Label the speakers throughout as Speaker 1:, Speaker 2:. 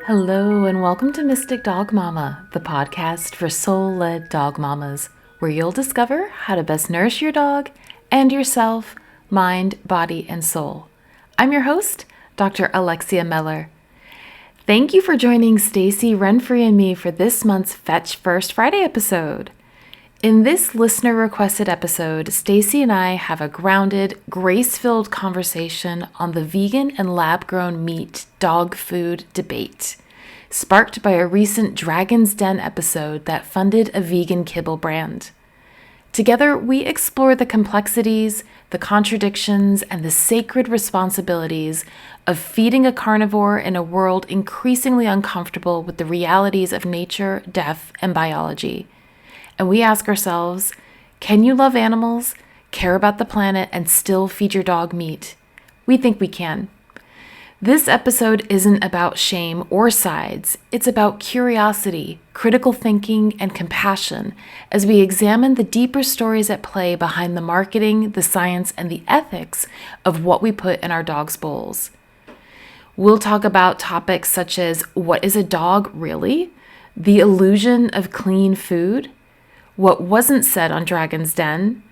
Speaker 1: Hello, and welcome to Mystic Dog Mama, the podcast for soul-led dog mamas, where you'll discover how to best nourish your dog and yourself, mind, body, and soul. I'm your host, Dr. Alexia Mellor. Thank you for joining Stacey Renphrey and me for this month's Fetch First Friday episode. In this listener-requested episode, Stacey and I have a grounded, grace-filled conversation on the vegan and lab-grown meat dog food debate, sparked by a recent Dragon's Den episode that funded a vegan kibble brand. Together, we explore the complexities, the contradictions, and the sacred responsibilities of feeding a carnivore in a world increasingly uncomfortable with the realities of nature, death, and biology. And we ask ourselves, can you love animals, care about the planet, and still feed your dog meat? We think we can. This episode isn't about shame or sides. It's about curiosity, critical thinking, and compassion as we examine the deeper stories at play behind the marketing, the science, and the ethics of what we put in our dogs' bowls. We'll talk about topics such as what is a dog really? The illusion of clean food? What wasn't said on Dragon's Den,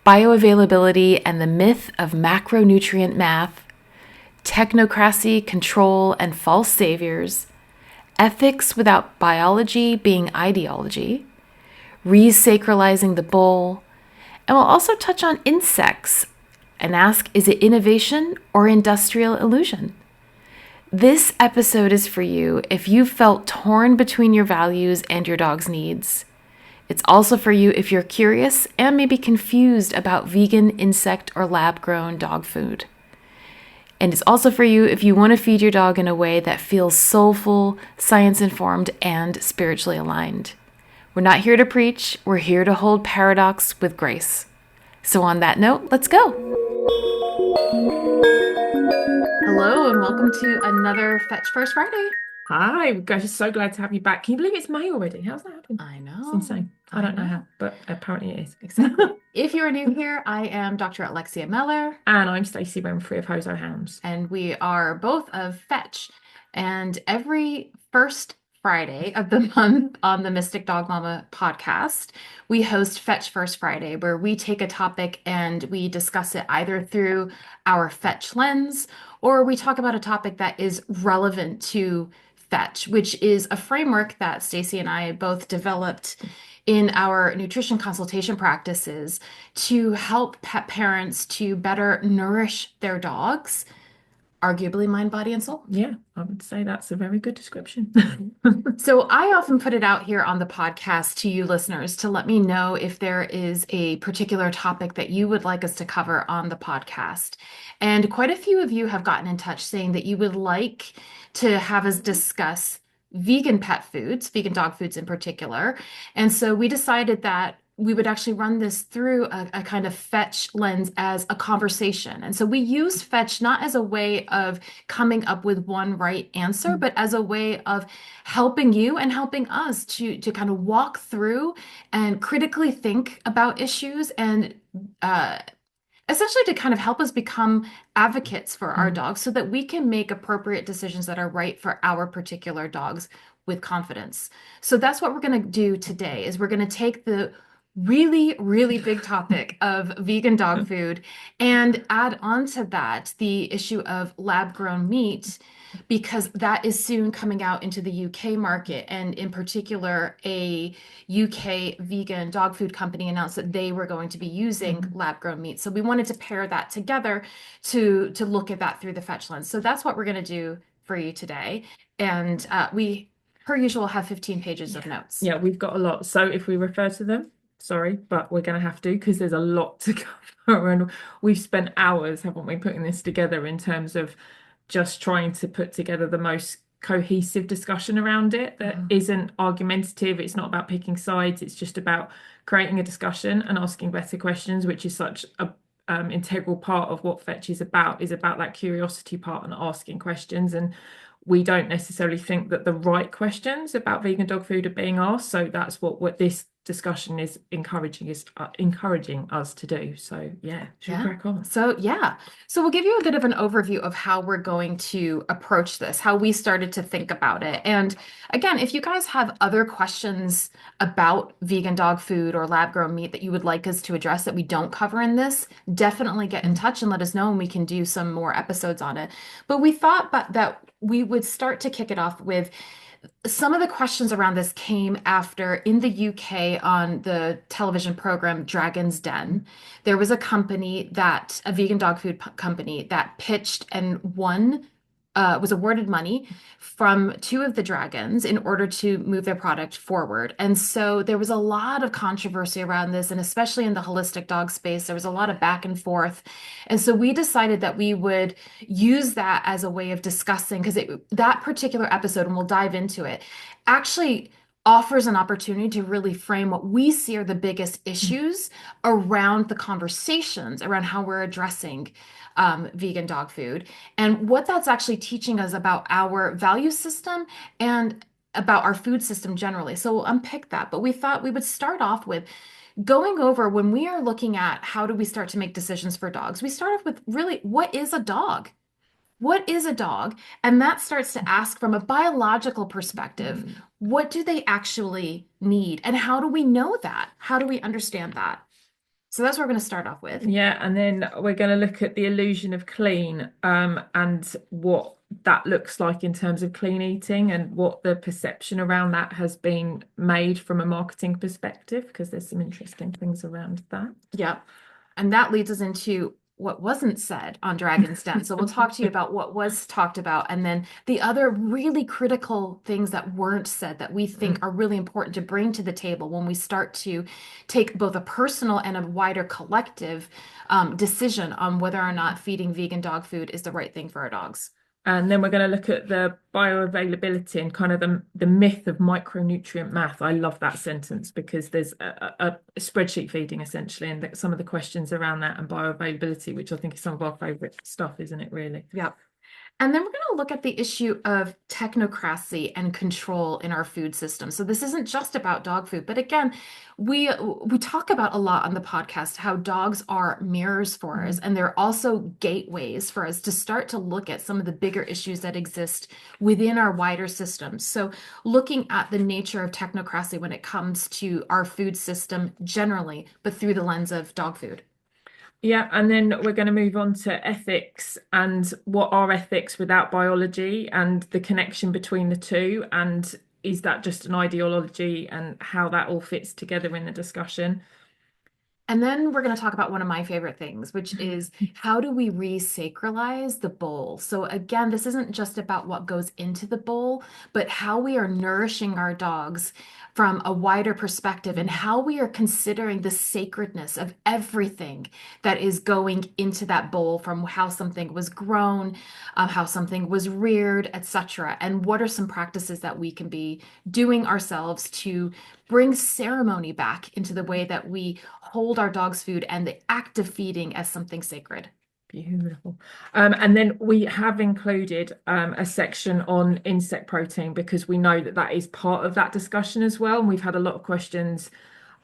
Speaker 1: bioavailability and the myth of macronutrient math, technocracy, control, and false saviors, ethics without biology being ideology, resacralizing the bowl, and we'll also touch on insects and ask, is it innovation or industrial illusion? This episode is for you if you've felt torn between your values and your dog's needs. It's also for you if you're curious and maybe confused about vegan, insect, or lab-grown dog food. And it's also for you if you want to feed your dog in a way that feels soulful, science-informed, and spiritually aligned. We're not here to preach, we're here to hold paradox with grace. So on that note, let's go. Hello, and welcome to another Fetch First Friday.
Speaker 2: Hi, guys, so glad to have you back. Can you believe it's May already? How's that happened?
Speaker 1: I know.
Speaker 2: It's insane. I don't know how, but apparently it is.
Speaker 1: Exactly. If you are new here, I am Dr. Alexia Mellor.
Speaker 2: And I'm Stacey Renphrey of Hoso Hounds.
Speaker 1: And we are both of Fetch. And every first Friday of the month on the Mystic Dog Mama podcast, we host Fetch First Friday, where we take a topic and we discuss it either through our Fetch lens, or we talk about a topic that is relevant to Fetch, which is a framework that Stacey and I both developed in our nutrition consultation practices to help pet parents to better nourish their dogs, arguably mind, body, and soul.
Speaker 2: Yeah, I would say that's a very good description.
Speaker 1: So I often put it out here on the podcast to you listeners to let me know if there is a particular topic that you would like us to cover on the podcast. And quite a few of you have gotten in touch saying that you would like to have us discuss vegan pet foods, vegan dog foods in particular. And so we decided that we would actually run this through a kind of Fetch lens as a conversation. And so we use Fetch not as a way of coming up with one right answer, but as a way of helping you and helping us to kind of walk through and critically think about issues and essentially to kind of help us become advocates for our dogs so that we can make appropriate decisions that are right for our particular dogs with confidence. So that's what we're going to do today is we're going to take the really, really big topic of vegan dog food and add on to that the issue of lab-grown meat, because that is soon coming out into the UK market. And in particular, a UK vegan dog food company announced that they were going to be using lab-grown meat. So we wanted to pair that together to look at that through the Fetch lens. So that's what we're going to do for you today. And we, per usual, have 15 pages of notes.
Speaker 2: Yeah, we've got a lot. So if we refer to them, sorry, but we're going to have to because there's a lot to cover. And we've spent hours, haven't we, putting this together in terms of just trying to put together the most cohesive discussion around it that isn't argumentative. It's not about picking sides. It's just about creating a discussion and asking better questions, which is such a integral part of what Fetch is about that curiosity part and asking questions. And we don't necessarily think that the right questions about vegan dog food are being asked. So that's what this discussion is encouraging us to do. So yeah, should we crack on?
Speaker 1: So we'll give you a bit of an overview of how we're going to approach this, how we started to think about it. And again, if you guys have other questions about vegan dog food or lab-grown meat that you would like us to address that we don't cover in this, definitely get in touch and let us know, and we can do some more episodes on it. But we thought that we would start to kick it off with some of the questions around this came after in the UK on the television program Dragon's Den. There was a company a vegan dog food company that pitched and won, was awarded money from two of the dragons in order to move their product forward. And so there was a lot of controversy around this, and especially in the holistic dog space, there was a lot of back and forth. And so we decided that we would use that as a way of discussing, because that particular episode, and we'll dive into it, actually offers an opportunity to really frame what we see are the biggest issues around the conversations around how we're addressing vegan dog food, and what that's actually teaching us about our value system and about our food system generally. So we'll unpick that, but we thought we would start off with going over when we are looking at how do we start to make decisions for dogs. We start off with really, what is a dog? What is a dog? And that starts to ask from a biological perspective, what do they actually need? And how do we know that? How do we understand that? So that's what we're going to start off with.
Speaker 2: Yeah, and then we're going to look at the illusion of clean, and what that looks like in terms of clean eating and what the perception around that has been made from a marketing perspective, because there's some interesting things around that.
Speaker 1: Yeah. And that leads us into what wasn't said on Dragon's Den. So we'll talk to you about what was talked about, and then the other really critical things that weren't said that we think are really important to bring to the table when we start to take both a personal and a wider collective decision on whether or not feeding vegan dog food is the right thing for our dogs.
Speaker 2: And then we're going to look at the bioavailability and kind of the myth of micronutrient math. I love that sentence because there's a spreadsheet feeding essentially, and some of the questions around that and bioavailability, which I think is some of our favorite stuff, isn't it, really?
Speaker 1: Yeah. And then we're going to look at the issue of technocracy and control in our food system. So this isn't just about dog food, but again, we talk about a lot on the podcast how dogs are mirrors for us, and they're also gateways for us to start to look at some of the bigger issues that exist within our wider systems. So looking at the nature of technocracy when it comes to our food system generally, but through the lens of dog food.
Speaker 2: Yeah, and then we're going to move on to ethics and what are ethics without biology and the connection between the two, and is that just an ideology, and how that all fits together in the discussion.
Speaker 1: And then we're going to talk about one of my favorite things, which is how do we re-sacralize the bowl? So again, this isn't just about what goes into the bowl, but how we are nourishing our dogs from a wider perspective, and how we are considering the sacredness of everything that is going into that bowl, from how something was grown, how something was reared, etc. And what are some practices that we can be doing ourselves to bring ceremony back into the way that we hold our dog's food and the act of feeding as something sacred.
Speaker 2: Beautiful. And then we have included a section on insect protein, because we know that that is part of that discussion as well. And we've had a lot of questions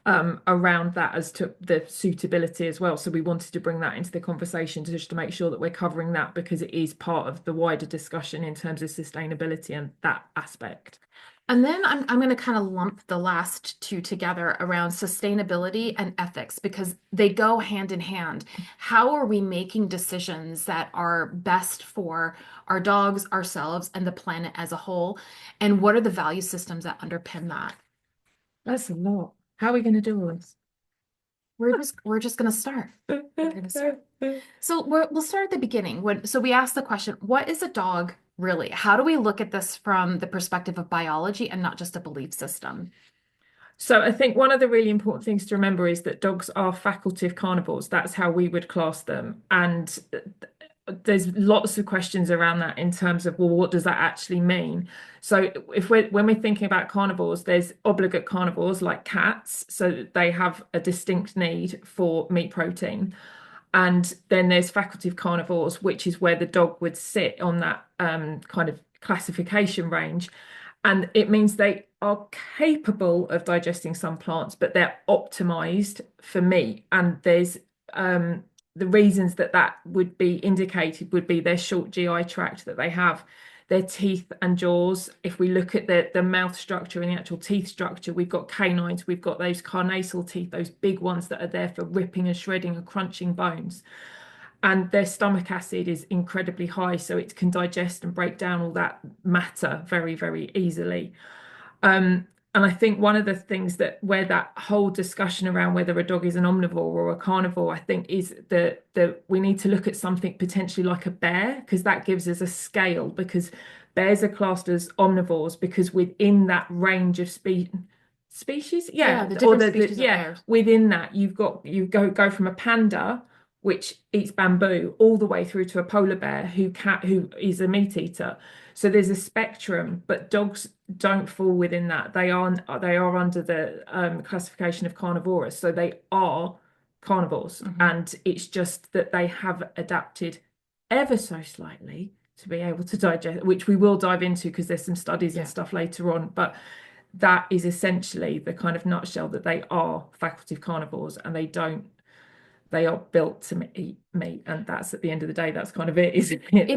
Speaker 2: around that as to the suitability as well. So we wanted to bring that into the conversation just to make sure that we're covering that, because it is part of the wider discussion in terms of sustainability and that aspect.
Speaker 1: And then I'm going to kind of lump the last two together around sustainability and ethics, because they go hand in hand. How are we making decisions that are best for our dogs, ourselves, and the planet as a whole? And what are the value systems that underpin that?
Speaker 2: That's a lot. How are we going to do all this?
Speaker 1: We're just going to start. So we'll start at the beginning. So we asked the question, what is a dog really? How do we look at this from the perspective of biology and not just a belief system?
Speaker 2: So I think one of the really important things to remember is that dogs are facultative carnivores. That's how we would class them. And there's lots of questions around that in terms of, well, what does that actually mean? So when we're thinking about carnivores, there's obligate carnivores like cats, so that they have a distinct need for meat protein. And then there's facultative carnivores, which is where the dog would sit on that kind of classification range. And it means they are capable of digesting some plants, but they're optimized for meat. And there's the reasons that that would be indicated would be their short GI tract that they have, their teeth and jaws. If we look at the mouth structure and the actual teeth structure, we've got canines, we've got those carnassial teeth, those big ones that are there for ripping and shredding and crunching bones. And their stomach acid is incredibly high, so it can digest and break down all that matter very, very easily. And I think one of the things that where that whole discussion around whether a dog is an omnivore or a carnivore, I think, is that we need to look at something potentially like a bear, because that gives us a scale, because bears are classed as omnivores because within that range of species,
Speaker 1: Yeah, the different species of
Speaker 2: yeah,
Speaker 1: bears.
Speaker 2: within that you go from a panda which eats bamboo all the way through to a polar bear who is a meat eater. So there's a spectrum, but dogs don't fall within that. They are under the classification of carnivorous, so they are carnivores, and it's just that they have adapted ever so slightly to be able to digest, which we will dive into because there's some studies and stuff later on. But that is essentially the kind of nutshell, that they are facultative carnivores and they are built to eat meat, and that's, at the end of the day, that's kind of it, isn't it?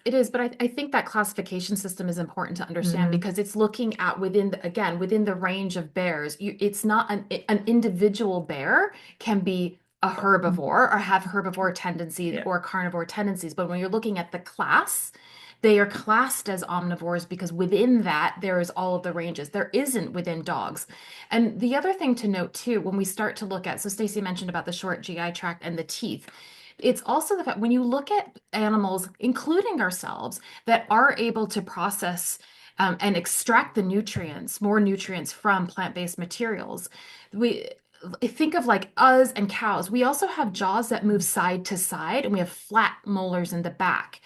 Speaker 1: It is, but I think that classification system is important to understand because it's looking at within the range of bears. It's not an individual bear can be a herbivore or have herbivore tendencies or carnivore tendencies, but when you're looking at the class, they are classed as omnivores because within that there is all of the ranges. There isn't within dogs. And the other thing to note too, when we start to look at, so Stacey mentioned about the short GI tract and the teeth. It's also the fact when you look at animals, including ourselves, that are able to process and extract the nutrients, more nutrients from plant-based materials. We think of like us and cows. We also have jaws that move side to side, and we have flat molars in the back.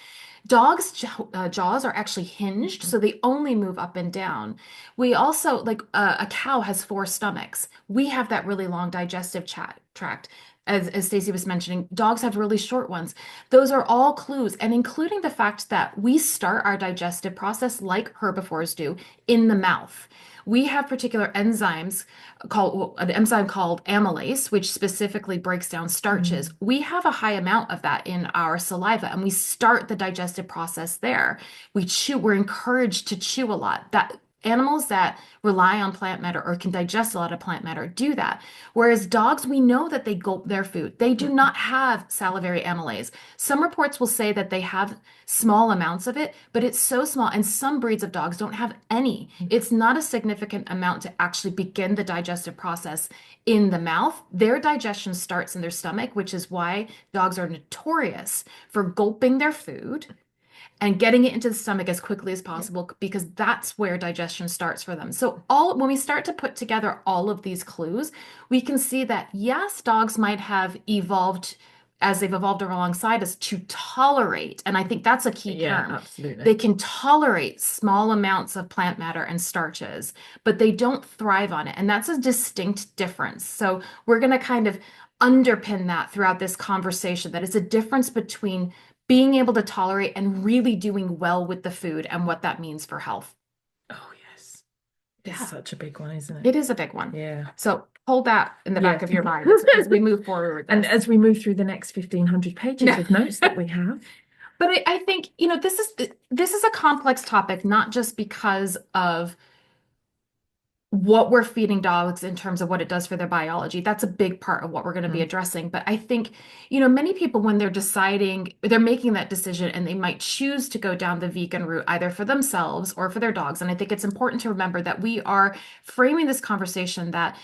Speaker 1: Dogs' jaws are actually hinged, so they only move up and down. We also, like a cow has four stomachs. We have that really long digestive tract. As Stacey was mentioning, dogs have really short ones. Those are all clues, and including the fact that we start our digestive process like herbivores do in the mouth. We have particular enzymes called an enzyme called amylase, which specifically breaks down starches. We have a high amount of that in our saliva, and we start the digestive process there. We're encouraged to chew a lot. That animals that rely on plant matter or can digest a lot of plant matter do that. Whereas dogs, we know that they gulp their food. They do not have salivary amylase. Some reports will say that they have small amounts of it, but it's so small. And some breeds of dogs don't have any. It's not a significant amount to actually begin the digestive process in the mouth. Their digestion starts in their stomach, which is why dogs are notorious for gulping their food and getting it into the stomach as quickly as possible because that's where digestion starts for them. So when we start to put together all of these clues, we can see that yes, dogs might have evolved as they've evolved alongside us to tolerate, and I think that's a key term.
Speaker 2: Absolutely.
Speaker 1: They can tolerate small amounts of plant matter and starches, but they don't thrive on it, and that's a distinct difference. So we're going to kind of underpin that throughout this conversation, that it's a difference between being able to tolerate and really doing well with the food and what that means for health.
Speaker 2: Oh, yes. It's such a big one, isn't it?
Speaker 1: It is a big one.
Speaker 2: Yeah.
Speaker 1: So hold that in the back of your mind as we move forward.
Speaker 2: And as we move through the next 1,500 pages of notes that we have.
Speaker 1: But I think, this is a complex topic, not just because of what we're feeding dogs in terms of what it does for their biology. That's a big part of what we're going to be addressing. But I think, many people, when they're deciding, they're making that decision and they might choose to go down the vegan route, either for themselves or for their dogs. And I think it's important to remember that we are framing this conversation that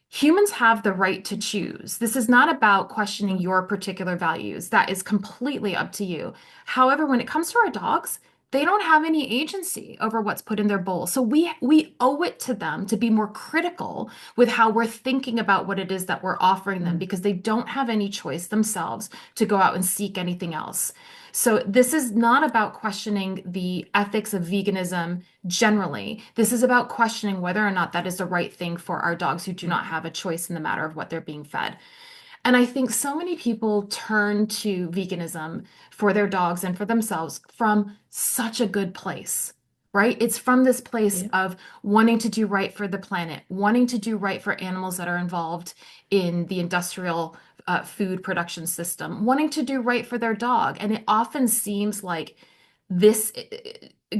Speaker 1: humans have the right to choose. This is not about questioning your particular values. That is completely up to you. However, when it comes to our dogs, they don't have any agency over what's put in their bowl. So we owe it to them to be more critical with how we're thinking about what it is that we're offering them, because they don't have any choice themselves to go out and seek anything else. So this is not about questioning the ethics of veganism generally. This is about questioning whether or not that is the right thing for our dogs who do not have a choice in the matter of what they're being fed. And I think so many people turn to veganism for their dogs and for themselves from such a good place. right? It's from this place
Speaker 2: Yeah.
Speaker 1: of wanting to do right for the planet, wanting to do right for animals that are involved in the industrial food production system, wanting to do right for their dog. And it often seems like this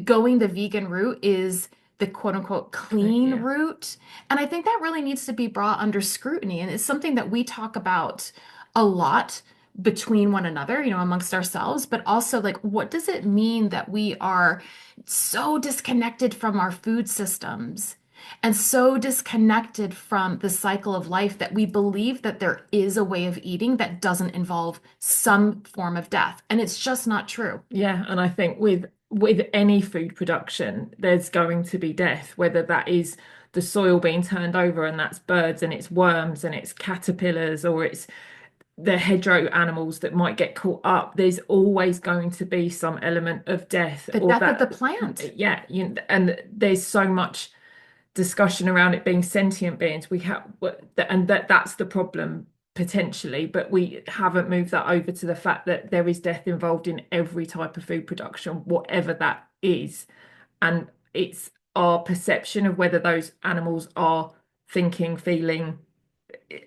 Speaker 1: going the vegan route is the quote unquote clean
Speaker 2: Yeah.
Speaker 1: route. And I think that really needs to be brought under scrutiny. And it's something that we talk about a lot between one another, amongst ourselves, but also like, what does it mean that we are so disconnected from our food systems and so disconnected from the cycle of life that we believe that there is a way of eating that doesn't involve some form of death. And it's just not true.
Speaker 2: Yeah, and I think with any food production, there's going to be death, whether that is the soil being turned over and that's birds and it's worms and it's caterpillars or it's the hedgerow animals that might get caught up. There's always going to be some element of death
Speaker 1: The
Speaker 2: or
Speaker 1: death of the
Speaker 2: that,
Speaker 1: plant.
Speaker 2: yeah, and there's so much discussion around it being sentient beings. We have, and that's the problem potentially, but we haven't moved that over to the fact that there is death involved in every type of food production, whatever that is. And it's our perception of whether those animals are thinking, feeling,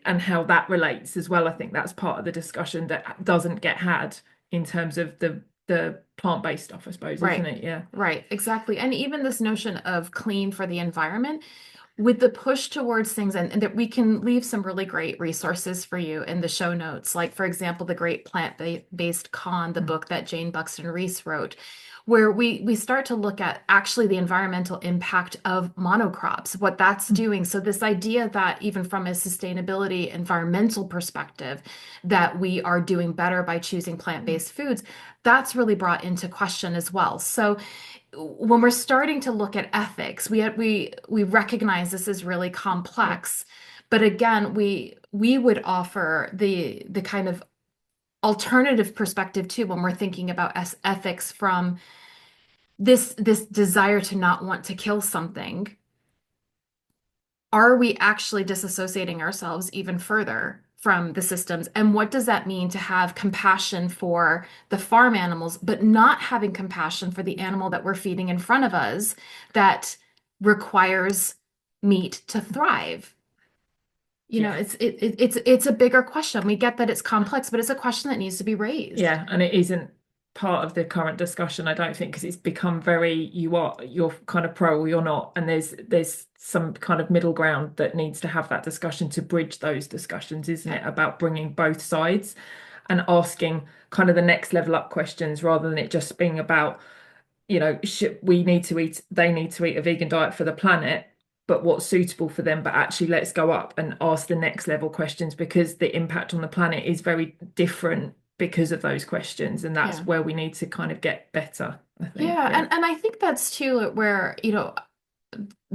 Speaker 2: and how that relates as well. I think that's part of the discussion that doesn't get had in terms of the plant-based stuff, I suppose, isn't
Speaker 1: Right.
Speaker 2: it? Yeah.
Speaker 1: Right, exactly. And even this notion of clean for the environment, with the push towards things, and that we can leave some really great resources for you in the show notes, like for example the great plant-based con, the book that Jane Buxton Reese wrote, where we start to look at actually the environmental impact of monocrops, what that's doing. So this idea that even from a sustainability environmental perspective that we are doing better by choosing plant-based foods, that's really brought into question as well. So when we're starting to look at ethics, we recognize this is really
Speaker 2: Yeah.
Speaker 1: complex. But again, we would offer the kind of alternative perspective too when we're thinking about ethics from this desire to not want to kill something. Are we actually disassociating ourselves even further from the systems? And what does that mean to have compassion for the farm animals, but not having compassion for the animal that we're feeding in front of us that requires meat to thrive?
Speaker 2: Yeah.
Speaker 1: It's a bigger question. We get that it's complex, but it's a question that needs to be raised.
Speaker 2: Yeah, and it isn't part of the current discussion, I don't think, because it's become very you're kind of pro or you're not, and there's some kind of middle ground that needs to have that discussion to bridge those discussions, isn't
Speaker 1: Yeah.
Speaker 2: it? About bringing both sides and asking kind of the next level up questions rather than it just being about, we need to eat, they need to eat a vegan diet for the planet, but what's suitable for them. But actually, let's go up and ask the next level questions because the impact on the planet is very different because of those questions. And that's
Speaker 1: Yeah.
Speaker 2: where we need to kind of get better, I think.
Speaker 1: Yeah,
Speaker 2: Yeah.
Speaker 1: and I think that's too where,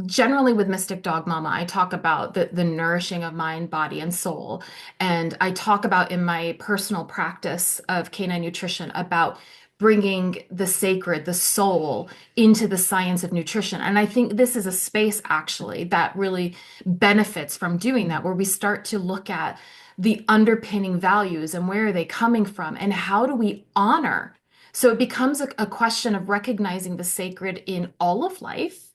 Speaker 1: generally with Mystic Dog Mama, I talk about the nourishing of mind, body, and soul. And I talk about in my personal practice of canine nutrition about bringing the sacred, the soul, into the science of nutrition. And I think this is a space actually that really benefits from doing that, where we start to look at the underpinning values and where are they coming from and how do we honor. So it becomes a question of recognizing the sacred in all of life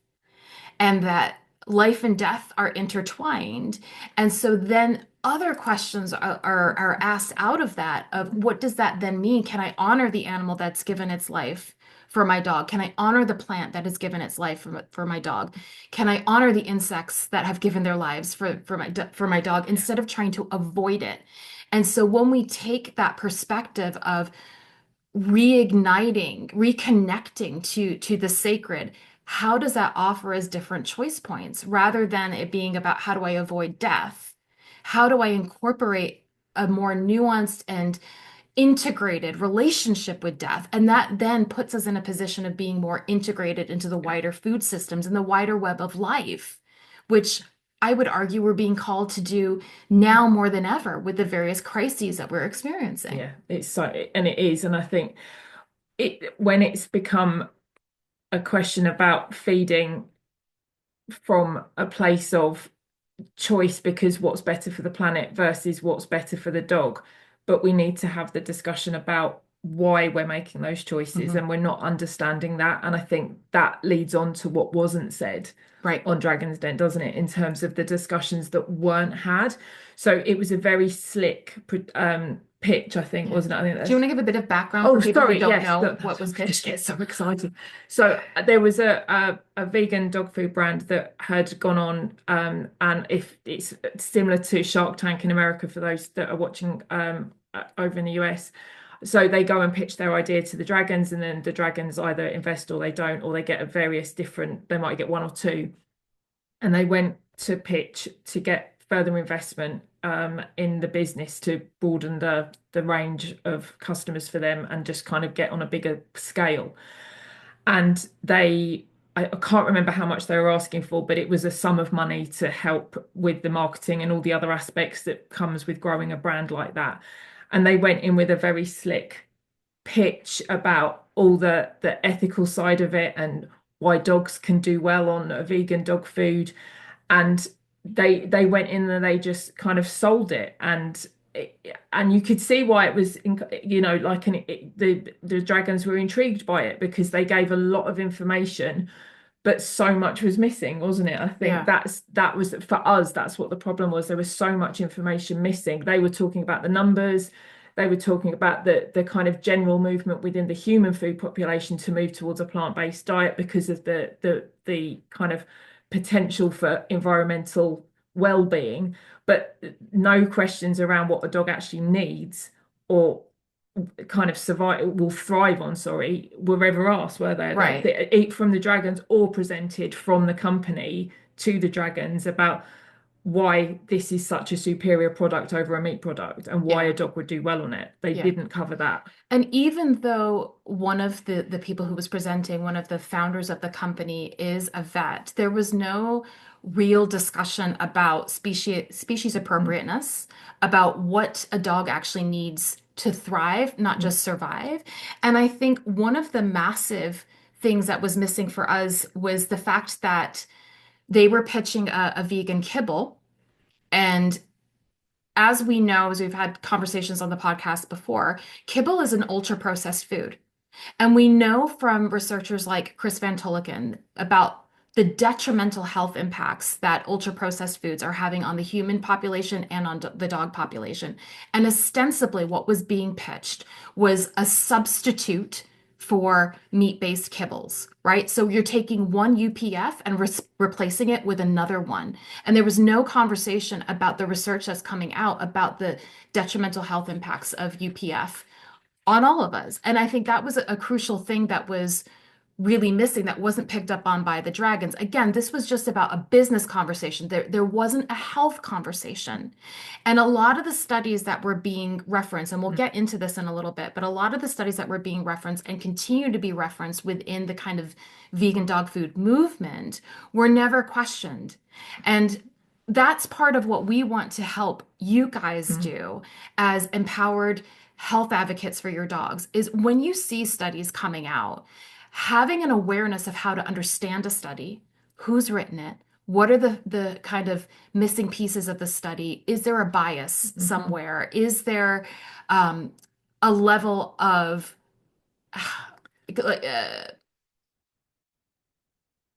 Speaker 1: and that life and death are intertwined. And so then other questions are asked out of that of what does that then mean? Can I honor the animal that's given its life for my dog? Can I honor the plant that has given its life for my dog? Can I honor the insects that have given their lives for my dog
Speaker 2: Yeah.
Speaker 1: instead of trying to avoid it? And so when we take that perspective of reigniting, reconnecting to the sacred, how does that offer us different choice points rather than it being about how do I avoid death? How do I incorporate a more nuanced and integrated relationship with death? And that then puts us in a position of being more integrated into the wider food systems and the wider web of life, which I would argue we're being called to do now more than ever with the various crises that we're experiencing.
Speaker 2: Yeah, it's so, and it is. And I think when it's become a question about feeding from a place of choice because what's better for the planet versus what's better for the dog. But we need to have the discussion about why we're making those choices, and we're not understanding that. And I think that leads on to what wasn't said
Speaker 3: Right.
Speaker 2: on Dragon's Den, doesn't it, in terms of the discussions that weren't had. So it was a very slick pitch, I think, wasn't it? I think
Speaker 3: Do you want to give a bit of background for people who don't know what was pitched?
Speaker 2: Get so excited. So there was a vegan dog food brand that had gone on, and if it's similar to Shark Tank in America for those that are watching over in the US. So they go and pitch their idea to the dragons, and then the dragons either invest or they don't, or they get a various different, they might get one or two. And they went to pitch to get further investment in the business to broaden the range of customers for them and just kind of get on a bigger scale. And I can't remember how much they were asking for, but it was a sum of money to help with the marketing and all the other aspects that comes with growing a brand like that. And they went in with a very slick pitch about all the ethical side of it and why dogs can do well on a vegan dog food. And they went in and they just kind of sold it, and you could see why it was, you know, like the dragons were intrigued by it because they gave a lot of information, but so much was missing, wasn't it? I think that was for us, that's what the problem was. There was so much information missing. They were talking about the numbers, they were talking about the kind of general movement within the human food population to move towards a plant-based diet because of the kind of potential for environmental well-being, but no questions around what a dog actually needs or kind of will thrive on, were ever asked, were there?
Speaker 3: Right.
Speaker 2: They eat from the dragons or presented from the company to the dragons about why this is such a superior product over a meat product and why a dog would do well on it. They didn't cover that.
Speaker 3: And even though one of the people who was presenting, one of the founders of the company, is a vet, there was no real discussion about species appropriateness, about what a dog actually needs to thrive, not just survive. And I think one of the massive things that was missing for us was the fact that they were pitching a vegan kibble. And as we know, as we've had conversations on the podcast before, kibble is an ultra-processed food. And we know from researchers like Chris Van Toleken about the detrimental health impacts that ultra-processed foods are having on the human population and on the dog population. And ostensibly what was being pitched was a substitute for meat-based kibbles, right? So you're taking one UPF and replacing it with another one. And there was no conversation about the research that's coming out about the detrimental health impacts of UPF on all of us. And I think that was a crucial thing that was really missing, that wasn't picked up on by the dragons. Again, this was just about a business conversation. There wasn't a health conversation. And a lot of the studies that were being referenced, and we'll get into this in a little bit, but a lot of the studies that were being referenced and continue to be referenced within the kind of vegan dog food movement were never questioned. And that's part of what we want to help you guys do as empowered health advocates for your dogs, is when you see studies coming out, having an awareness of how to understand a study, who's written it, what are the kind of missing pieces of the study? Is there a bias somewhere? Is there a level of,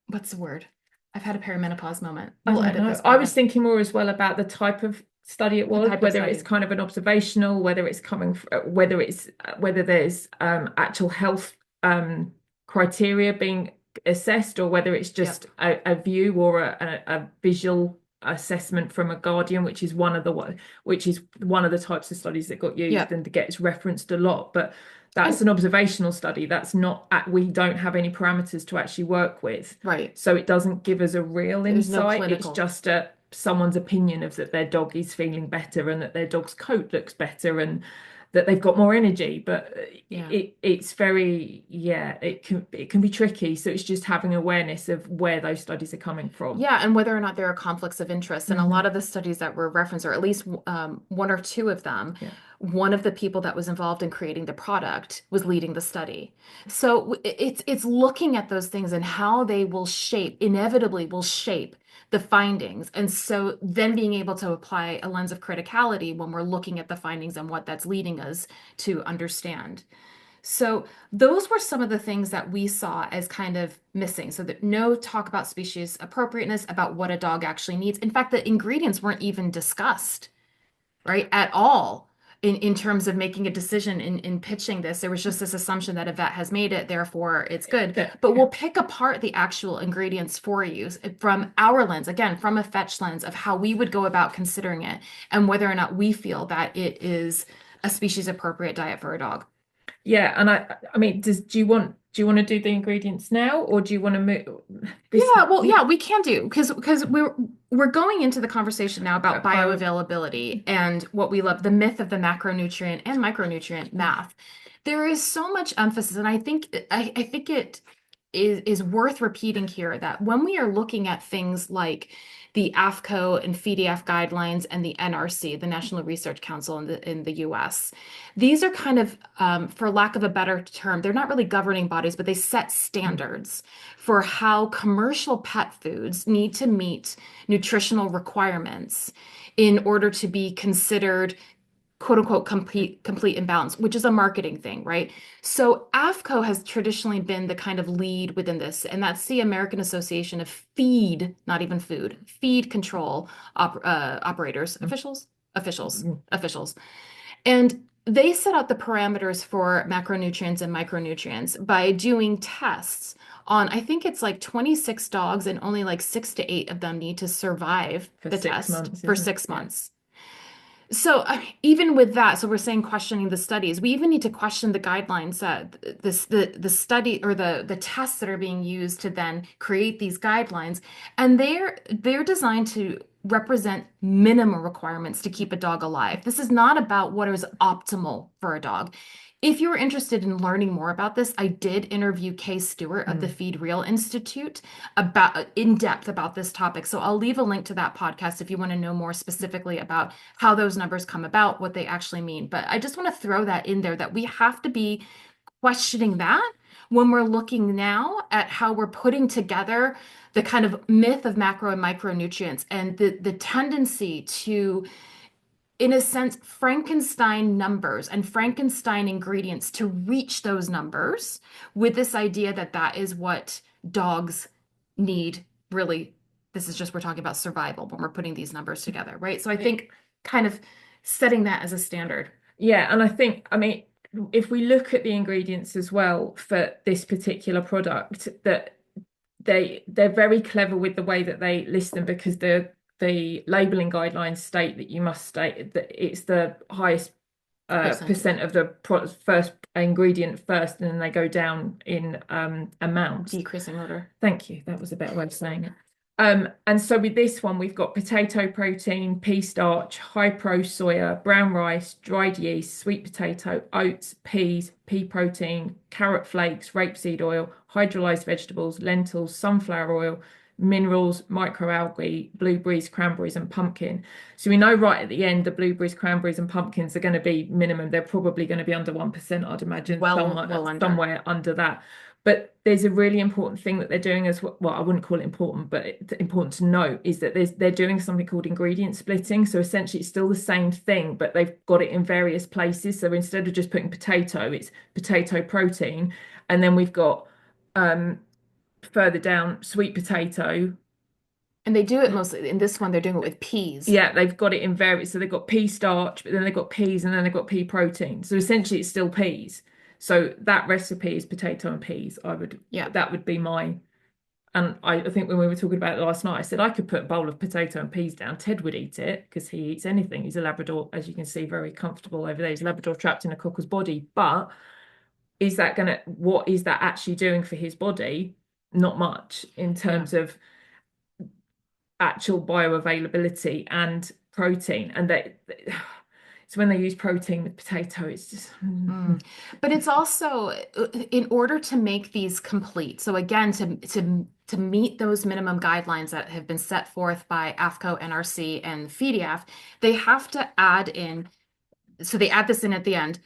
Speaker 3: what's the word? I've had a perimenopause moment.
Speaker 2: We'll edit this. I was thinking more as well about the type of study it was, whether it's kind of an observational, whether it's coming, whether there's actual health criteria being assessed, or whether it's just a view or a visual assessment from a guardian, which is one of the types of studies that got used and gets referenced a lot. But that's an observational study. That's not, we don't have any parameters to actually work with.
Speaker 3: Right.
Speaker 2: So it doesn't give us a real insight.
Speaker 3: No,
Speaker 2: it's just someone's opinion of that their dog is feeling better and that their dog's coat looks better and that they've got more energy. But it's very, it can be tricky. So it's just having awareness of where those studies are coming from.
Speaker 3: Yeah, and whether or not there are conflicts of interest. And a lot of the studies that were referenced, or at least one or two of them, one of the people that was involved in creating the product was leading the study. So it's looking at those things and how they will inevitably will shape the findings. And so then being able to apply a lens of criticality when we're looking at the findings and what that's leading us to understand. So those were some of the things that we saw as kind of missing. So that no talk about species appropriateness, about what a dog actually needs. In fact, the ingredients weren't even discussed, right, at all in terms of making a decision in pitching this. There was just this assumption that a vet has made it, therefore it's good. But we'll pick apart the actual ingredients for you from our lens, again, from a F.E.T.C.H lens of how we would go about considering it and whether or not we feel that it is a species appropriate diet for a dog.
Speaker 2: Yeah, and I mean, do you want to do the ingredients now, or do you want to move?
Speaker 3: Yeah, we can do because we're going into the conversation now about bioavailability and what we love, the myth of the macronutrient and micronutrient math. There is so much emphasis, and I think it is worth repeating here that when we are looking at things like the AFCO and FEDF guidelines and the NRC, the National Research Council in the US, these are kind of, for lack of a better term, they're not really governing bodies, but they set standards for how commercial pet foods need to meet nutritional requirements in order to be considered quote unquote complete and balanced, which is a marketing thing, right? So AFCO has traditionally been the kind of lead within this, and that's the American Association of Feed, not even food, feed control operators, officials. And they set out the parameters for macronutrients and micronutrients by doing tests on, I think it's like 26 dogs, and only like 6 to 8 of them need to survive the test for 6 months. So even with that, so we're saying questioning the studies, we even need to question the guidelines that the study or the tests that are being used to then create these guidelines. And they're designed to represent minimum requirements to keep a dog alive. This is not about what is optimal for a dog. If you're interested in learning more about this, I did interview Kay Stewart of the Feed Real Institute about in depth about this topic. So I'll leave a link to that podcast if you want to know more specifically about how those numbers come about, what they actually mean. But I just want to throw that in there that we have to be questioning that when we're looking now at how we're putting together the kind of myth of macro and micronutrients and the tendency to, in a sense, Frankenstein numbers and Frankenstein ingredients to reach those numbers with this idea that that is what dogs need. Really, this is just, we're talking about survival when we're putting these numbers together, right? So I think kind of setting that as a standard.
Speaker 2: Yeah, and I mean, if we look at the ingredients as well for this particular product, that they're very clever with the way that they list them, because the labeling guidelines state that you must state that it's the highest percent of the first ingredient first, and then they go down in amount.
Speaker 3: Decreasing order.
Speaker 2: Thank you. That was a better way of saying it. And so with this one, we've got potato protein, pea starch, high pro soya, brown rice, dried yeast, sweet potato, oats, peas, pea protein, carrot flakes, rapeseed oil, hydrolyzed vegetables, lentils, sunflower oil, minerals, microalgae, blueberries, cranberries, and pumpkin. So we know right at the end, the blueberries, cranberries, and pumpkins are going to be minimum. They're probably going to be under 1%, I'd imagine, somewhere under that. But there's a really important thing that they're doing as well. Well, I wouldn't call it important, but important to note is that they're doing something called ingredient splitting. So essentially, it's still the same thing, but they've got it in various places. So instead of just putting potato, it's potato protein, and then we've got further down sweet potato.
Speaker 3: And they do it mostly in this one, they're doing it with peas.
Speaker 2: Yeah, they've got it in various. So they've got pea starch, but then they've got peas, and then they've got pea protein. So essentially, it's still peas. So that recipe is potato and peas. That would be my, and I think when we were talking about it last night, I said I could put a bowl of potato and peas down. Ted would eat it because he eats anything. He's a Labrador, as you can see, very comfortable over there. He's a Labrador trapped in a cocker's body. But what is that actually doing for his body? Not much in terms of actual bioavailability and protein. And so when they use protein with potato, it's just.
Speaker 3: But it's also in order to make these complete. So again, to meet those minimum guidelines that have been set forth by AFCO, NRC, and FEDF, they have to add in so they add this in at the end,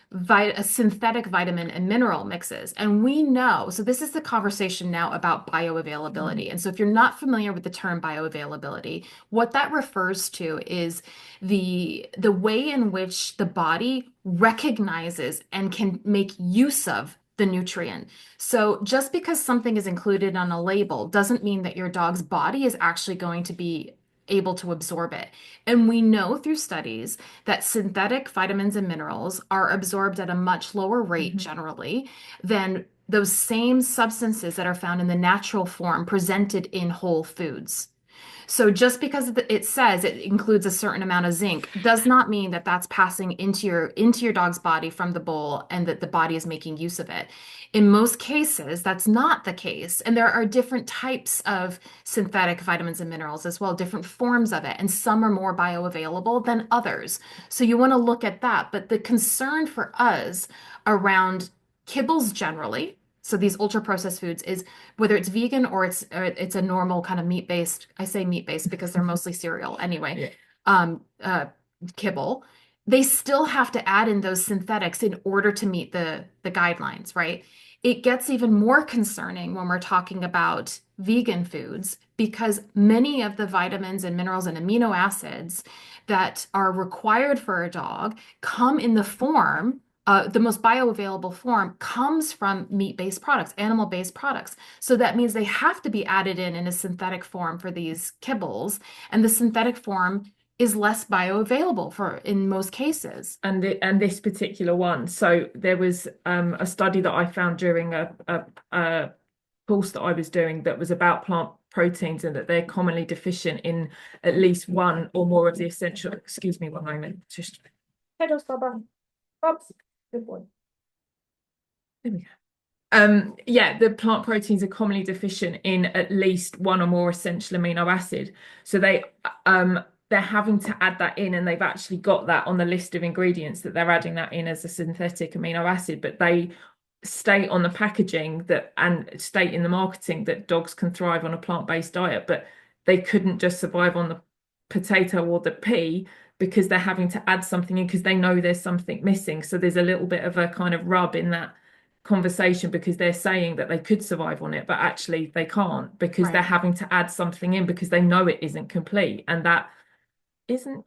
Speaker 3: synthetic vitamin and mineral mixes. And we know, so this is the conversation now about bioavailability. And so if you're not familiar with the term bioavailability, what that refers to is the way in which the body recognizes and can make use of the nutrient. So just because something is included on a label doesn't mean that your dog's body is actually going to be able to absorb it. And we know through studies that synthetic vitamins and minerals are absorbed at a much lower rate generally than those same substances that are found in the natural form presented in whole foods. So just because it says it includes a certain amount of zinc does not mean that that's passing into your dog's body from the bowl and that the body is making use of it. In most cases, that's not the case. And there are different types of synthetic vitamins and minerals as well, different forms of it, and some are more bioavailable than others. So you want to look at that. But the concern for us around kibbles generally, so these ultra processed foods, is whether it's vegan or it's a normal kind of meat-based, I say meat-based because they're mostly cereal anyway, kibble, they still have to add in those synthetics in order to meet the guidelines, right? It gets even more concerning when we're talking about vegan foods because many of the vitamins and minerals and amino acids that are required for a dog come in the form the most bioavailable form comes from meat-based products, animal-based products. So that means they have to be added in a synthetic form for these kibbles, and the synthetic form is less bioavailable for in most cases.
Speaker 2: And this particular one, so there was a study that I found during a course that I was doing that was about plant proteins and that they're commonly deficient in at least one or more of the essential. Excuse me one moment. Just head off, Bubs. Good boy. There we go. Yeah, the plant proteins are commonly deficient in at least one or more essential amino acid. So they're having to add that in, and they've actually got that on the list of ingredients that they're adding that in as a synthetic amino acid, but they state on the packaging that and state in the marketing that dogs can thrive on a plant-based diet, but they couldn't just survive on the potato or the pea because they're having to add something in because they know there's something missing. So there's a little bit of a kind of rub in that conversation because they're saying that they could survive on it, but actually they can't because they're having to add something in because they know it isn't complete. And that isn't,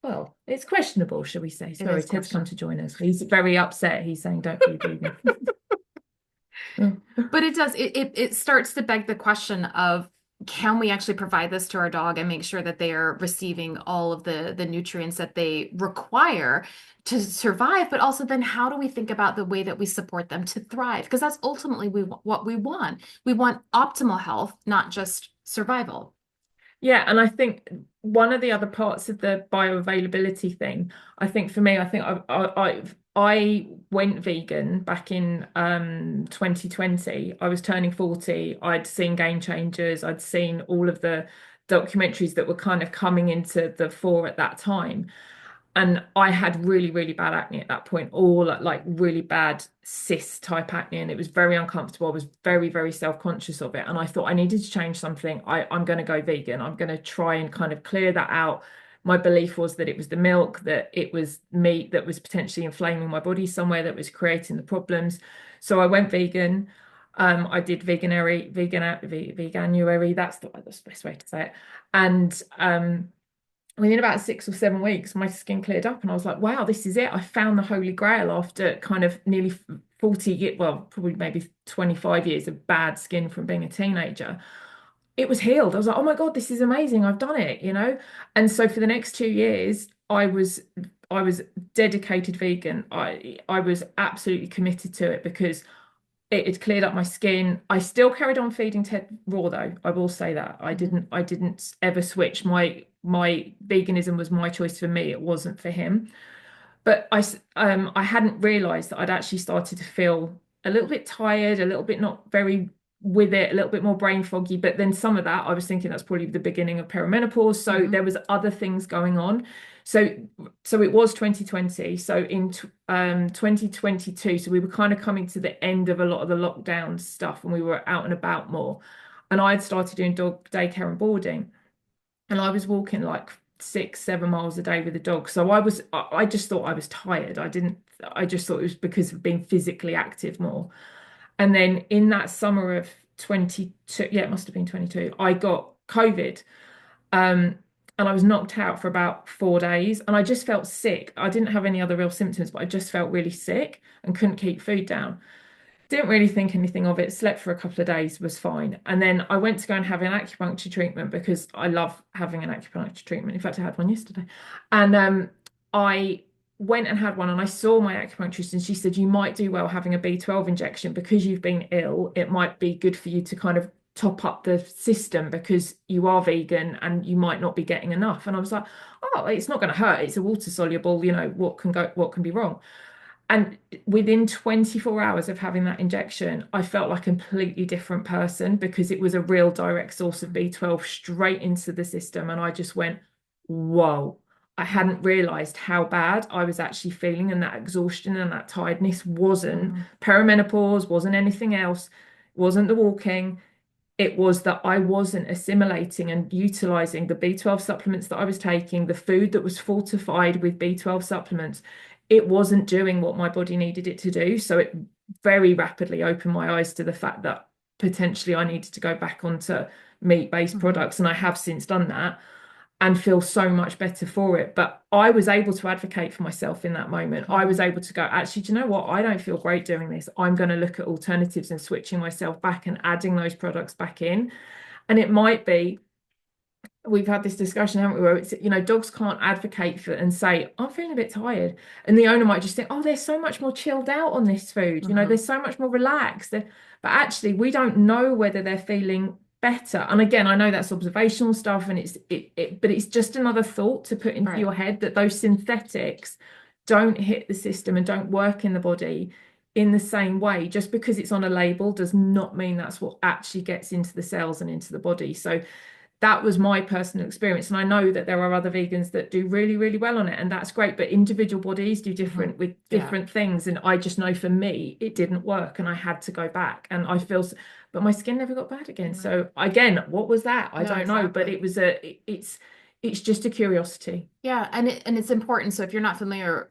Speaker 2: well, it's questionable, shall we say. Sorry, Ted's come to join us. He's very upset. He's saying don't be vegan.
Speaker 3: But it starts to beg the question of, can we actually provide this to our dog and make sure that they are receiving all of the nutrients that they require to survive? But also then how do we think about the way that we support them to thrive? Because that's ultimately what we want. We want optimal health, not just survival.
Speaker 2: Yeah, and I think one of the other parts of the bioavailability thing, I think for me, I think I went vegan back in 2020. I was turning 40. I'd seen Game Changers. I'd seen all of the documentaries that were kind of coming into the fore at that time. And I had really, really bad acne at that point, all like really bad cyst type acne. And it was very uncomfortable. I was very, very self-conscious of it. And I thought I needed to change something. I'm going to go vegan. I'm going to try and kind of clear that out. My belief was that it was the milk, that it was meat that was potentially inflaming my body somewhere that was creating the problems. So I went vegan. I did veganuary. That's the best way to say it. And within about 6 or 7 weeks, my skin cleared up and I was like, wow, this is it. I found the Holy Grail after kind of nearly 40, well, probably maybe 25 years of bad skin from being a teenager. It was healed. I was like, oh my God, this is amazing. I've done it, you know? And so for the next 2 years, I was dedicated vegan. I was absolutely committed to it because it had cleared up my skin. I still carried on feeding Ted raw though. I will say that. I didn't ever switch. My veganism was my choice for me. It wasn't for him. But I hadn't realized that I'd actually started to feel a little bit tired, a little bit not very with it, a little bit more brain foggy. But then some of that, I was thinking that's probably the beginning of perimenopause. So there was other things going on. So it was 2020. So in 2022, so we were kind of coming to the end of a lot of the lockdown stuff and we were out and about more. And I had started doing dog daycare and boarding. And I was walking like 6, 7 miles a day with the dog. So I just thought I was tired. I just thought it was because of being physically active more. And then in that summer of 22, yeah, it must have been 22, I got COVID. And I was knocked out for about 4 days, and I just felt sick. I didn't have any other real symptoms, but I just felt really sick and couldn't keep food down. Didn't really think anything of it, slept for a couple of days, was fine. And then I went to go and have an acupuncture treatment because I love having an acupuncture treatment. In fact, I had one yesterday. And I went and had one, and I saw my acupuncturist, and she said, you might do well having a B12 injection because you've been ill. It might be good for you to kind of top up the system because you are vegan and you might not be getting enough. And I was like, oh, it's not going to hurt. It's a water soluble, what can be wrong? And within 24 hours of having that injection, I felt like a completely different person because it was a real direct source of B12 straight into the system. And I just went, whoa, I hadn't realized how bad I was actually feeling. And that exhaustion and that tiredness wasn't perimenopause, wasn't anything else, wasn't the walking. It was that I wasn't assimilating and utilizing the B12 supplements that I was taking, the food that was fortified with B12 supplements. It wasn't doing what my body needed it to do. So it very rapidly opened my eyes to the fact that potentially I needed to go back onto meat-based products. And I have since done that and feel so much better for it. But I was able to advocate for myself in that moment. I was able to go, actually, do you know what? I don't feel great doing this. I'm going to look at alternatives and switching myself back and adding those products back in. And it might be, we've had this discussion, haven't we, where it's, dogs can't advocate for and say, I'm feeling a bit tired. And the owner might just think, oh, they're so much more chilled out on this food. They're so much more relaxed. But actually, we don't know whether they're feeling better. And again, I know that's observational stuff, and but it's just another thought to put into your head that those synthetics don't hit the system and don't work in the body in the same way. Just because it's on a label does not mean that's what actually gets into the cells and into the body. So that was my personal experience. And I know that there are other vegans that do really, really well on it. And that's great. But individual bodies do different with different things. And I just know for me, it didn't work. And I had to go back. And I feel, but my skin never got bad again. So again, what was that? I don't know. But it was it's just a curiosity.
Speaker 3: Yeah, and it's important. So if you're not familiar,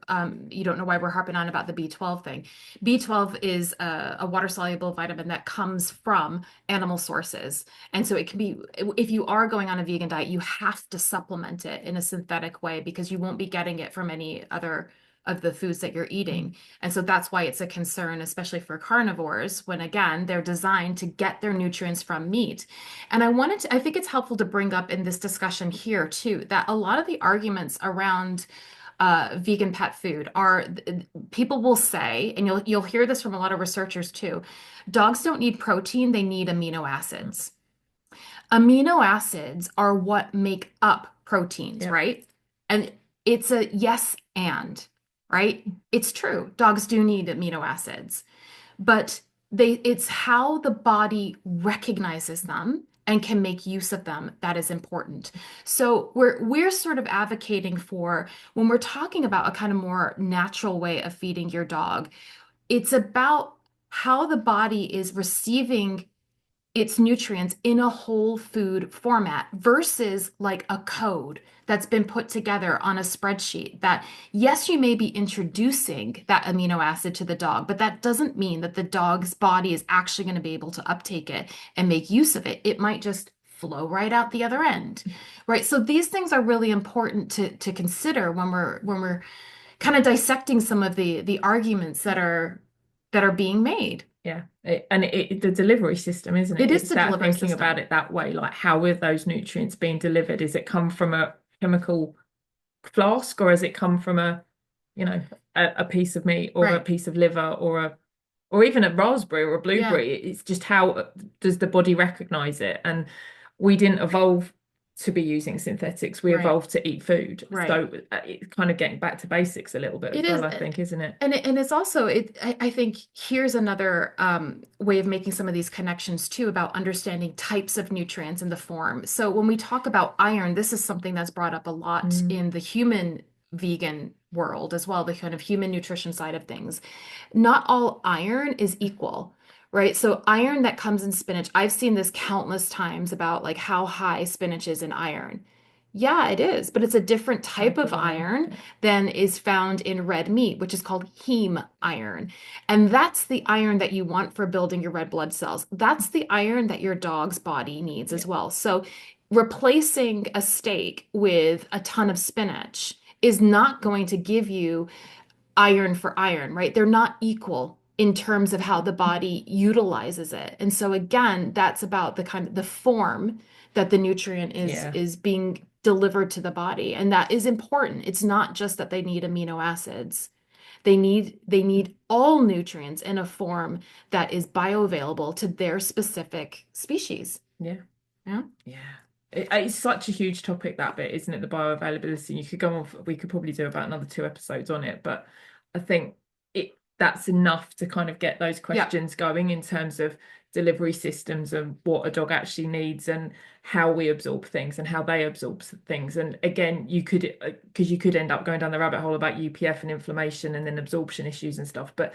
Speaker 3: you don't know why we're harping on about the B12 thing. B12 is a water-soluble vitamin that comes from animal sources. And so it can be, if you are going on a vegan diet, you have to supplement it in a synthetic way because you won't be getting it from any other of the foods that you're eating. And so that's why it's a concern, especially for carnivores, when again, they're designed to get their nutrients from meat. And I think it's helpful to bring up in this discussion here too, that a lot of the arguments around vegan pet food are, people will say, and you'll hear this from a lot of researchers too, dogs don't need protein, they need amino acids. Amino acids are what make up proteins, right? And it's a yes and. Right? It's true. Dogs do need amino acids, but it's how the body recognizes them and can make use of them that is important. So we're sort of advocating for, when we're talking about a kind of more natural way of feeding your dog, it's about how the body is receiving its nutrients in a whole food format versus like a code that's been put together on a spreadsheet that, yes, you may be introducing that amino acid to the dog, but that doesn't mean that the dog's body is actually going to be able to uptake it and make use of it. It might just flow right out the other end, right? So these things are really important to consider when we're kind of dissecting some of the arguments that are being made.
Speaker 2: Yeah, the delivery system, isn't it?
Speaker 3: It is the delivery
Speaker 2: thinking
Speaker 3: system.
Speaker 2: about it that way, like how are those nutrients being delivered? Is it come from a chemical flask, or has it come from a piece of meat or a piece of liver or even a raspberry or a blueberry? It's just how does the body recognize it? And we didn't evolve to be using synthetics. We evolved to eat food. So it's kind of getting back to basics a little bit as well, I think, isn't it?
Speaker 3: And it's also, I think here's another way of making some of these connections too about understanding types of nutrients in the form. So when we talk about iron, this is something that's brought up a lot in the human vegan world as well, the kind of human nutrition side of things. Not all iron is equal. Right. So iron that comes in spinach, I've seen this countless times about like how high spinach is in iron. Yeah, it is, but it's a different type of iron
Speaker 2: Yeah.
Speaker 3: than is found in red meat, which is called heme iron. And that's the iron that you want for building your red blood cells. That's the iron that your dog's body needs
Speaker 2: Yeah.
Speaker 3: as well. So replacing a steak with a ton of spinach is not going to give you iron for iron, right? They're not equal in terms of how the body utilizes it. And so again, that's about the kind of the form that the nutrient
Speaker 2: Yeah.
Speaker 3: is being delivered to the body. And that is important. It's not just that they need amino acids. They need all nutrients in a form that is bioavailable to their specific species.
Speaker 2: Yeah.
Speaker 3: Yeah.
Speaker 2: Yeah. It's such a huge topic, that bit, isn't it? The bioavailability. You could go on, we could probably do about another 2 episodes on it, but I think that's enough to kind of get those questions going in terms of delivery systems and what a dog actually needs and how we absorb things and how they absorb things. And again, you could, because you could end up going down the rabbit hole about UPF and inflammation and then absorption issues and stuff, but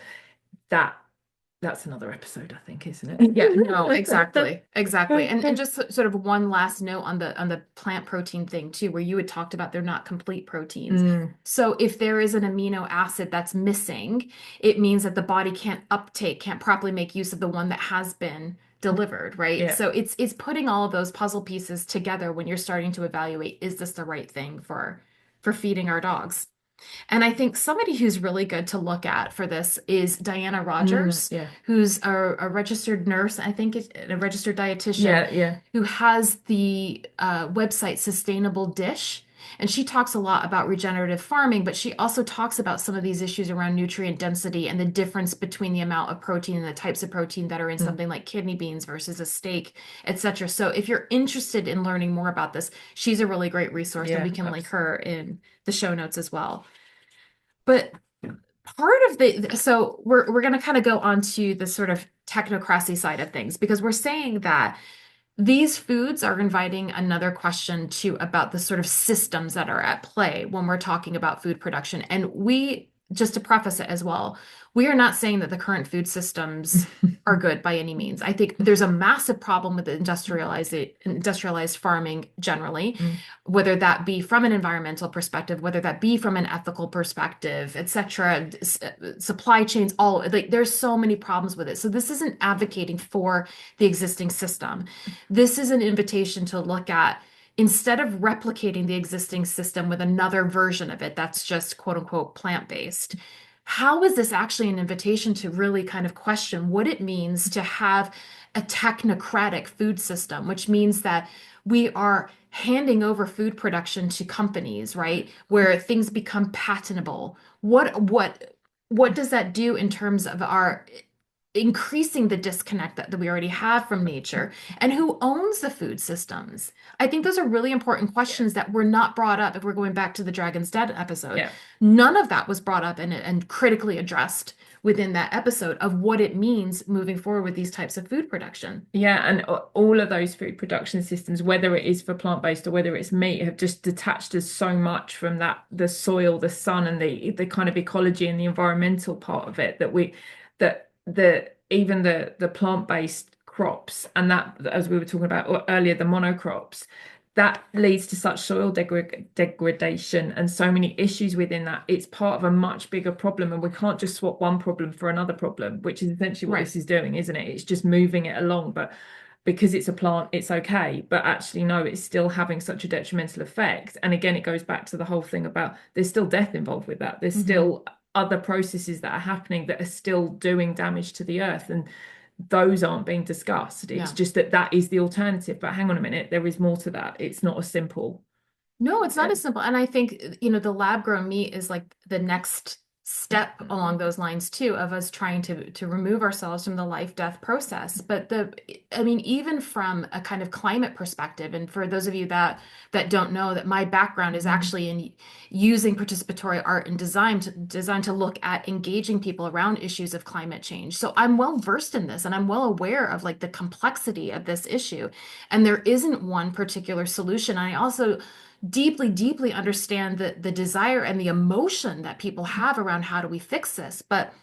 Speaker 2: that's another episode, I think, isn't it?
Speaker 3: Yeah, no, exactly. Exactly. And just sort of one last note on the plant protein thing too, where you had talked about they're not complete proteins. So if there is an amino acid that's missing, it means that the body can't properly make use of the one that has been delivered, right?
Speaker 2: Yeah.
Speaker 3: So it's putting all of those puzzle pieces together when you're starting to evaluate, is this the right thing for feeding our dogs? And I think somebody who's really good to look at for this is Diana Rogers,
Speaker 2: Yeah.
Speaker 3: who's a registered nurse, I think, is a registered dietitian,
Speaker 2: Yeah.
Speaker 3: who has the website Sustainable Dish. And she talks a lot about regenerative farming, but she also talks about some of these issues around nutrient density and the difference between the amount of protein and the types of protein that are in something like kidney beans versus a steak, etc. So if you're interested in learning more about this, she's a really great resource, and we can link her in the show notes as well. But part of so we're going to kind of go on to the sort of technocracy side of things, because we're saying that these foods are inviting another question too about the sort of systems that are at play when we're talking about food production. And just to preface it as well, we are not saying that the current food systems are good by any means. I think there's a massive problem with industrialized farming generally, whether that be from an environmental perspective, whether that be from an ethical perspective, etc., supply chains, all like there's so many problems with it. So this isn't advocating for the existing system. This is an invitation to look at, instead of replicating the existing system with another version of it that's just quote unquote plant-based, how is this actually an invitation to really kind of question what it means to have a technocratic food system, which means that we are handing over food production to companies, right? Where things become patentable. What does that do in terms of our increasing the disconnect that we already have from nature, and who owns the food systems? I think those are really important questions that were not brought up if we're going back to the Dragon's Den episode. None of that was brought up and critically addressed within that episode of what it means moving forward with these types of food production.
Speaker 2: Yeah, and all of those food production systems, whether it is for plant-based or whether it's meat, have just detached us so much from the soil, the sun, and the kind of ecology and the environmental part of it, that even the plant-based crops, and that, as we were talking about earlier, the monocrops, that leads to such soil degradation and so many issues within that. It's part of a much bigger problem, and we can't just swap one problem for another problem, which is essentially what this is doing, isn't it? It's just moving it along, but because it's a plant, it's okay. But actually, no, it's still having such a detrimental effect. And again, it goes back to the whole thing about there's still death involved with that. There's still other processes that are happening that are still doing damage to the earth, and those aren't being discussed. It's just that is the alternative. But hang on a minute, there is more to that. It's not as simple.
Speaker 3: No, it's not as simple. And I think, the lab grown meat is like the next step along those lines too, of us trying to remove ourselves from the life-death process. But even from a kind of climate perspective, and for those of you that don't know, that my background is actually in using participatory art and design to look at engaging people around issues of climate change. So I'm well versed in this, and I'm well aware of like the complexity of this issue. And there isn't one particular solution. I also deeply understand the desire and the emotion that people have around how do we fix this. But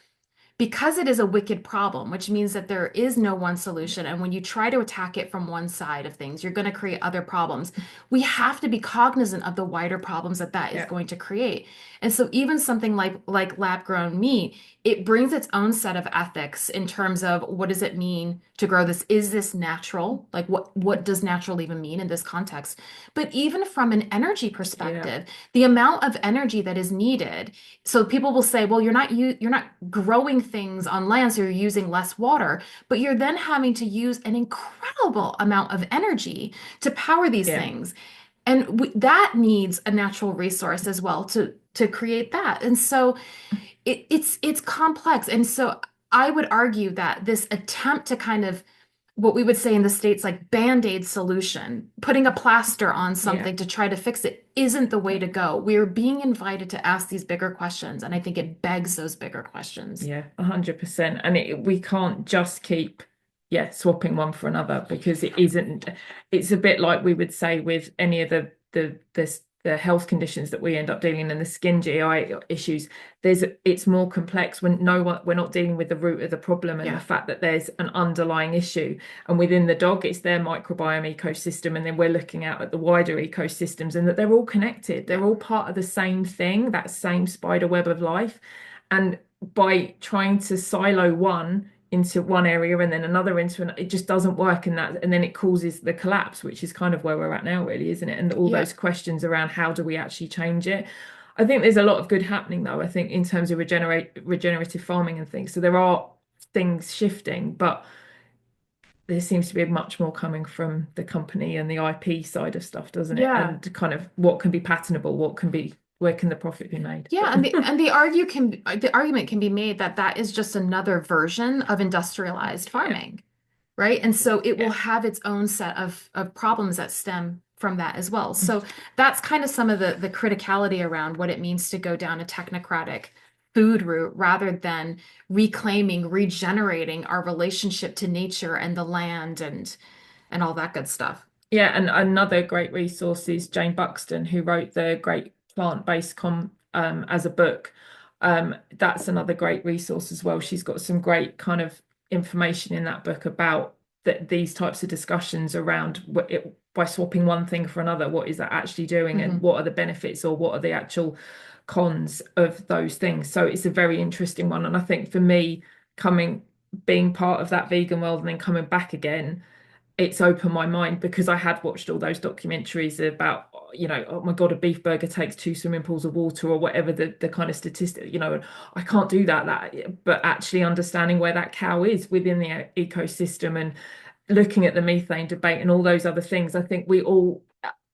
Speaker 3: because it is a wicked problem, which means that there is no one solution. And when you try to attack it from one side of things, you're going to create other problems. We have to be cognizant of the wider problems that that is
Speaker 2: Yeah.
Speaker 3: going to create. And so even something like lab-grown meat, it brings its own set of ethics in terms of what does it mean to grow this? Is this natural? Like what does natural even mean in this context? But even from an energy
Speaker 2: Yeah.
Speaker 3: perspective, the amount of energy that is needed. So people will say, well, you're not growing things on land, so you're using less water, but you're then having to use an incredible amount of energy to power these
Speaker 2: Yeah.
Speaker 3: things. And that needs a natural resource as well to create that. And so it's complex. And so I would argue that this attempt to kind of what we would say in the States, like band-aid solution, putting a plaster on something to try to fix it isn't the way to go. We're being invited to ask these bigger questions, and I think it begs those bigger questions.
Speaker 2: Yeah, 100%. And we can't just keep, swapping one for another, because it's a bit like we would say with any of the health conditions that we end up dealing in, the skin GI issues. It's more complex when we're not dealing with the root of the problem and the fact that there's an underlying issue. And within the dog, it's their microbiome ecosystem, and then we're looking out at the wider ecosystems, and that they're all connected. They're all part of the same thing, that same spider web of life. And by trying to silo one into one area and then another into another, it just doesn't work, and then it causes the collapse, which is kind of where we're at now, really, isn't it? And all those questions around how do we actually change it. I think there's a lot of good happening, though, I think, in terms of regenerative farming and things. So there are things shifting, but there seems to be much more coming from the company and the IP side of stuff, doesn't it? And kind of what can be patentable, where can the profit be made?
Speaker 3: Yeah, and the argument can be made that that is just another version of industrialized farming, right? And so it will have its own set of problems that stem from that as well. So that's kind of some of the criticality around what it means to go down a technocratic food route rather than reclaiming, regenerating our relationship to nature and the land and all that good stuff.
Speaker 2: Yeah, and another great resource is Jane Buxton, who wrote the Great Plant-Based as a book. That's another great resource as well. She's got some great kind of information in that book about these types of discussions around by swapping one thing for another, what is that actually doing, and what are the benefits or what are the actual cons of those things. So it's a very interesting one. And I think for me, being part of that vegan world and then coming back again, it's opened my mind, because I had watched all those documentaries about, oh my God, a beef burger takes 2 swimming pools of water, or whatever the kind of statistic, I can't do that. But actually understanding where that cow is within the ecosystem and looking at the methane debate and all those other things, I think we all,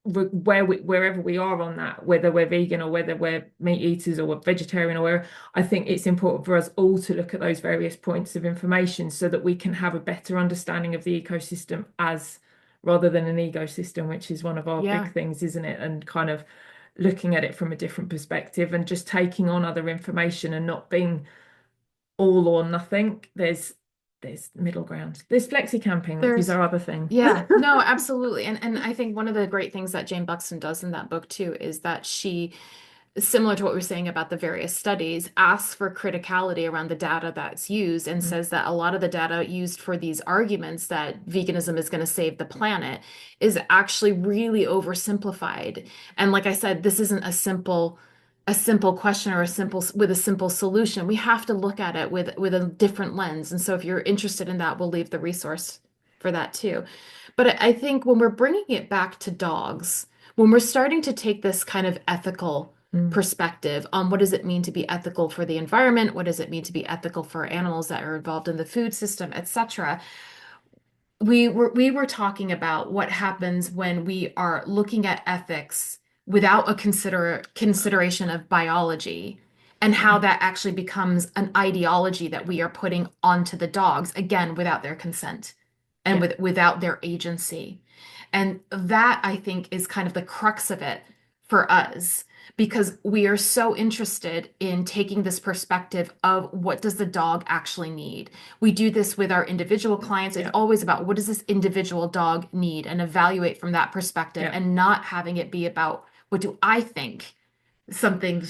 Speaker 2: wherever we are on that, whether we're vegan or whether we're meat eaters or we're vegetarian or wherever, I think it's important for us all to look at those various points of information so that we can have a better understanding of the ecosystem rather than an ecosystem, which is one of our big things, isn't it? And kind of looking at it from a different perspective and just taking on other information and not being all or nothing. There's middle ground. There's flexi camping, which is our other thing.
Speaker 3: Yeah, no, absolutely. And I think one of the great things that Jane Buxton does in that book too is that she, similar to what we were saying about the various studies, asks for criticality around the data that's used and says that a lot of the data used for these arguments that veganism is going to save the planet is actually really oversimplified. And like I said, this isn't a simple question or a simple solution. We have to look at it with a different lens. And so if you're interested in that, we'll leave the resource for that too. But I think when we're bringing it back to dogs, when we're starting to take this kind of ethical perspective on what does it mean to be ethical for the environment, what does it mean to be ethical for animals that are involved in the food system, etc., we were talking about what happens when we are looking at ethics without a consideration of biology and how that actually becomes an ideology that we are putting onto the dogs, again, without their consent and without their agency. And that, I think, is kind of the crux of it for us, because we are so interested in taking this perspective of what does the dog actually need. We do this with our individual clients. It's always about what does this individual dog need and evaluate from that perspective and not having it be about what do I think something,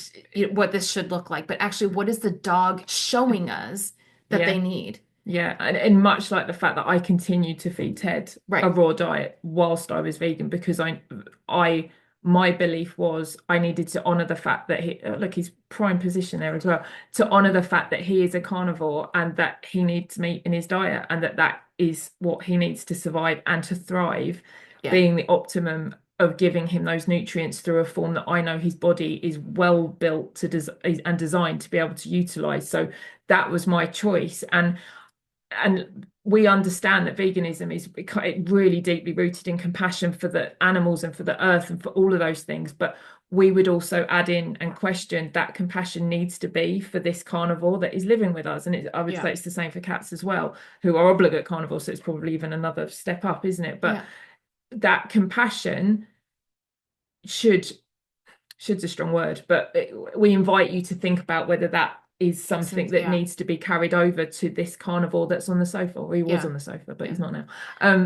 Speaker 3: what this should look like, but actually what is the dog showing us that they
Speaker 2: Yeah.
Speaker 3: need?
Speaker 2: Yeah, and much like the fact that I continued to feed Ted
Speaker 3: Right.
Speaker 2: a raw diet whilst I was vegan, because I my belief was I needed to honor the fact that look, he's prime position there as well, to honor the fact that he is a carnivore and that he needs meat in his diet, and that is what he needs to survive and to thrive,
Speaker 3: Yeah.
Speaker 2: being the optimum of giving him those nutrients through a form that I know his body is well built to and designed to be able to utilize. So that was my choice. And we understand that veganism is really deeply rooted in compassion for the animals and for the earth and for all of those things. But we would also add in and question that compassion needs to be for this carnivore that is living with us. And I would say it's the same for cats as well, who are obligate carnivores. So it's probably even another step up, isn't it? But that compassion should a strong word, but we invite you to think about whether that is something that needs to be carried over to this carnivore that's on the sofa, or he was on the sofa, but he's not now.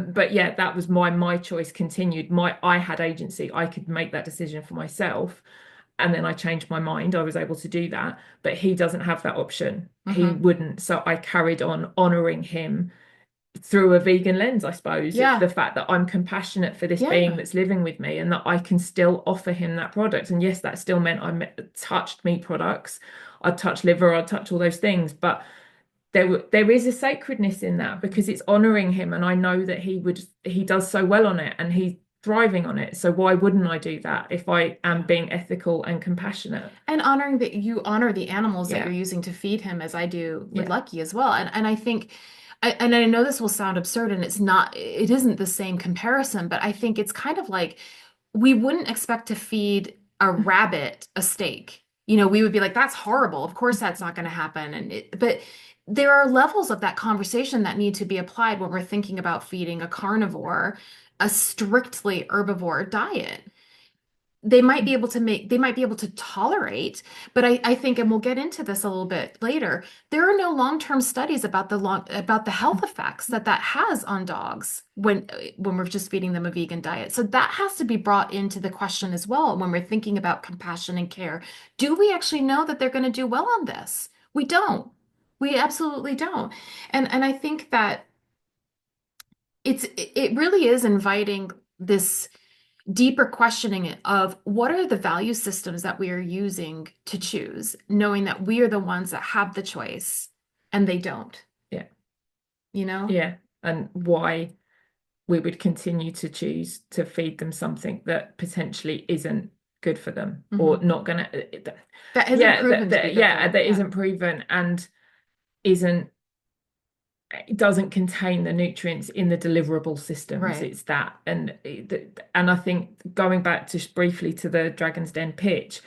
Speaker 2: But yeah, that was my choice continued. I had agency. I could make that decision for myself. And then I changed my mind. I was able to do that, but he doesn't have that option. He wouldn't. So I carried on honoring him through a vegan lens, I suppose. It's the fact that I'm compassionate for this being that's living with me, and that I can still offer him that product. And yes, that still meant I touched meat products, I'd touch liver, I'd touch all those things, but there is a sacredness in that, because it's honoring him, and I know that he does so well on it and he's thriving on it. So why wouldn't I do that if I am being ethical and compassionate?
Speaker 3: And honoring that you honor the animals that you're using to feed him, as I do with Lucky as well. And I think, and I know this will sound absurd, and it isn't the same comparison, but I think it's kind of like we wouldn't expect to feed a rabbit a steak. We would be like, that's horrible. Of course, that's not going to happen. But there are levels of that conversation that need to be applied when we're thinking about feeding a carnivore a strictly herbivore diet. They might be able to tolerate, but I think, and we'll get into this a little bit later, there are no long-term studies about the health effects that has on dogs when we're just feeding them a vegan diet. So that has to be brought into the question as well when we're thinking about compassion and care. Do we actually know that they're going to do well on this? We don't. We absolutely don't. And I think that it really is inviting this deeper questioning of what are the value systems that we are using to choose, knowing that we are the ones that have the choice and they don't.
Speaker 2: Yeah.
Speaker 3: Yeah.
Speaker 2: And why we would continue to choose to feed them something that potentially isn't good for them, or not gonna
Speaker 3: that isn't proven to be good for them.
Speaker 2: That isn't proven and it doesn't contain the nutrients in the deliverable systems.
Speaker 3: Right.
Speaker 2: It's that. And I think going back just briefly to the Dragon's Den pitch,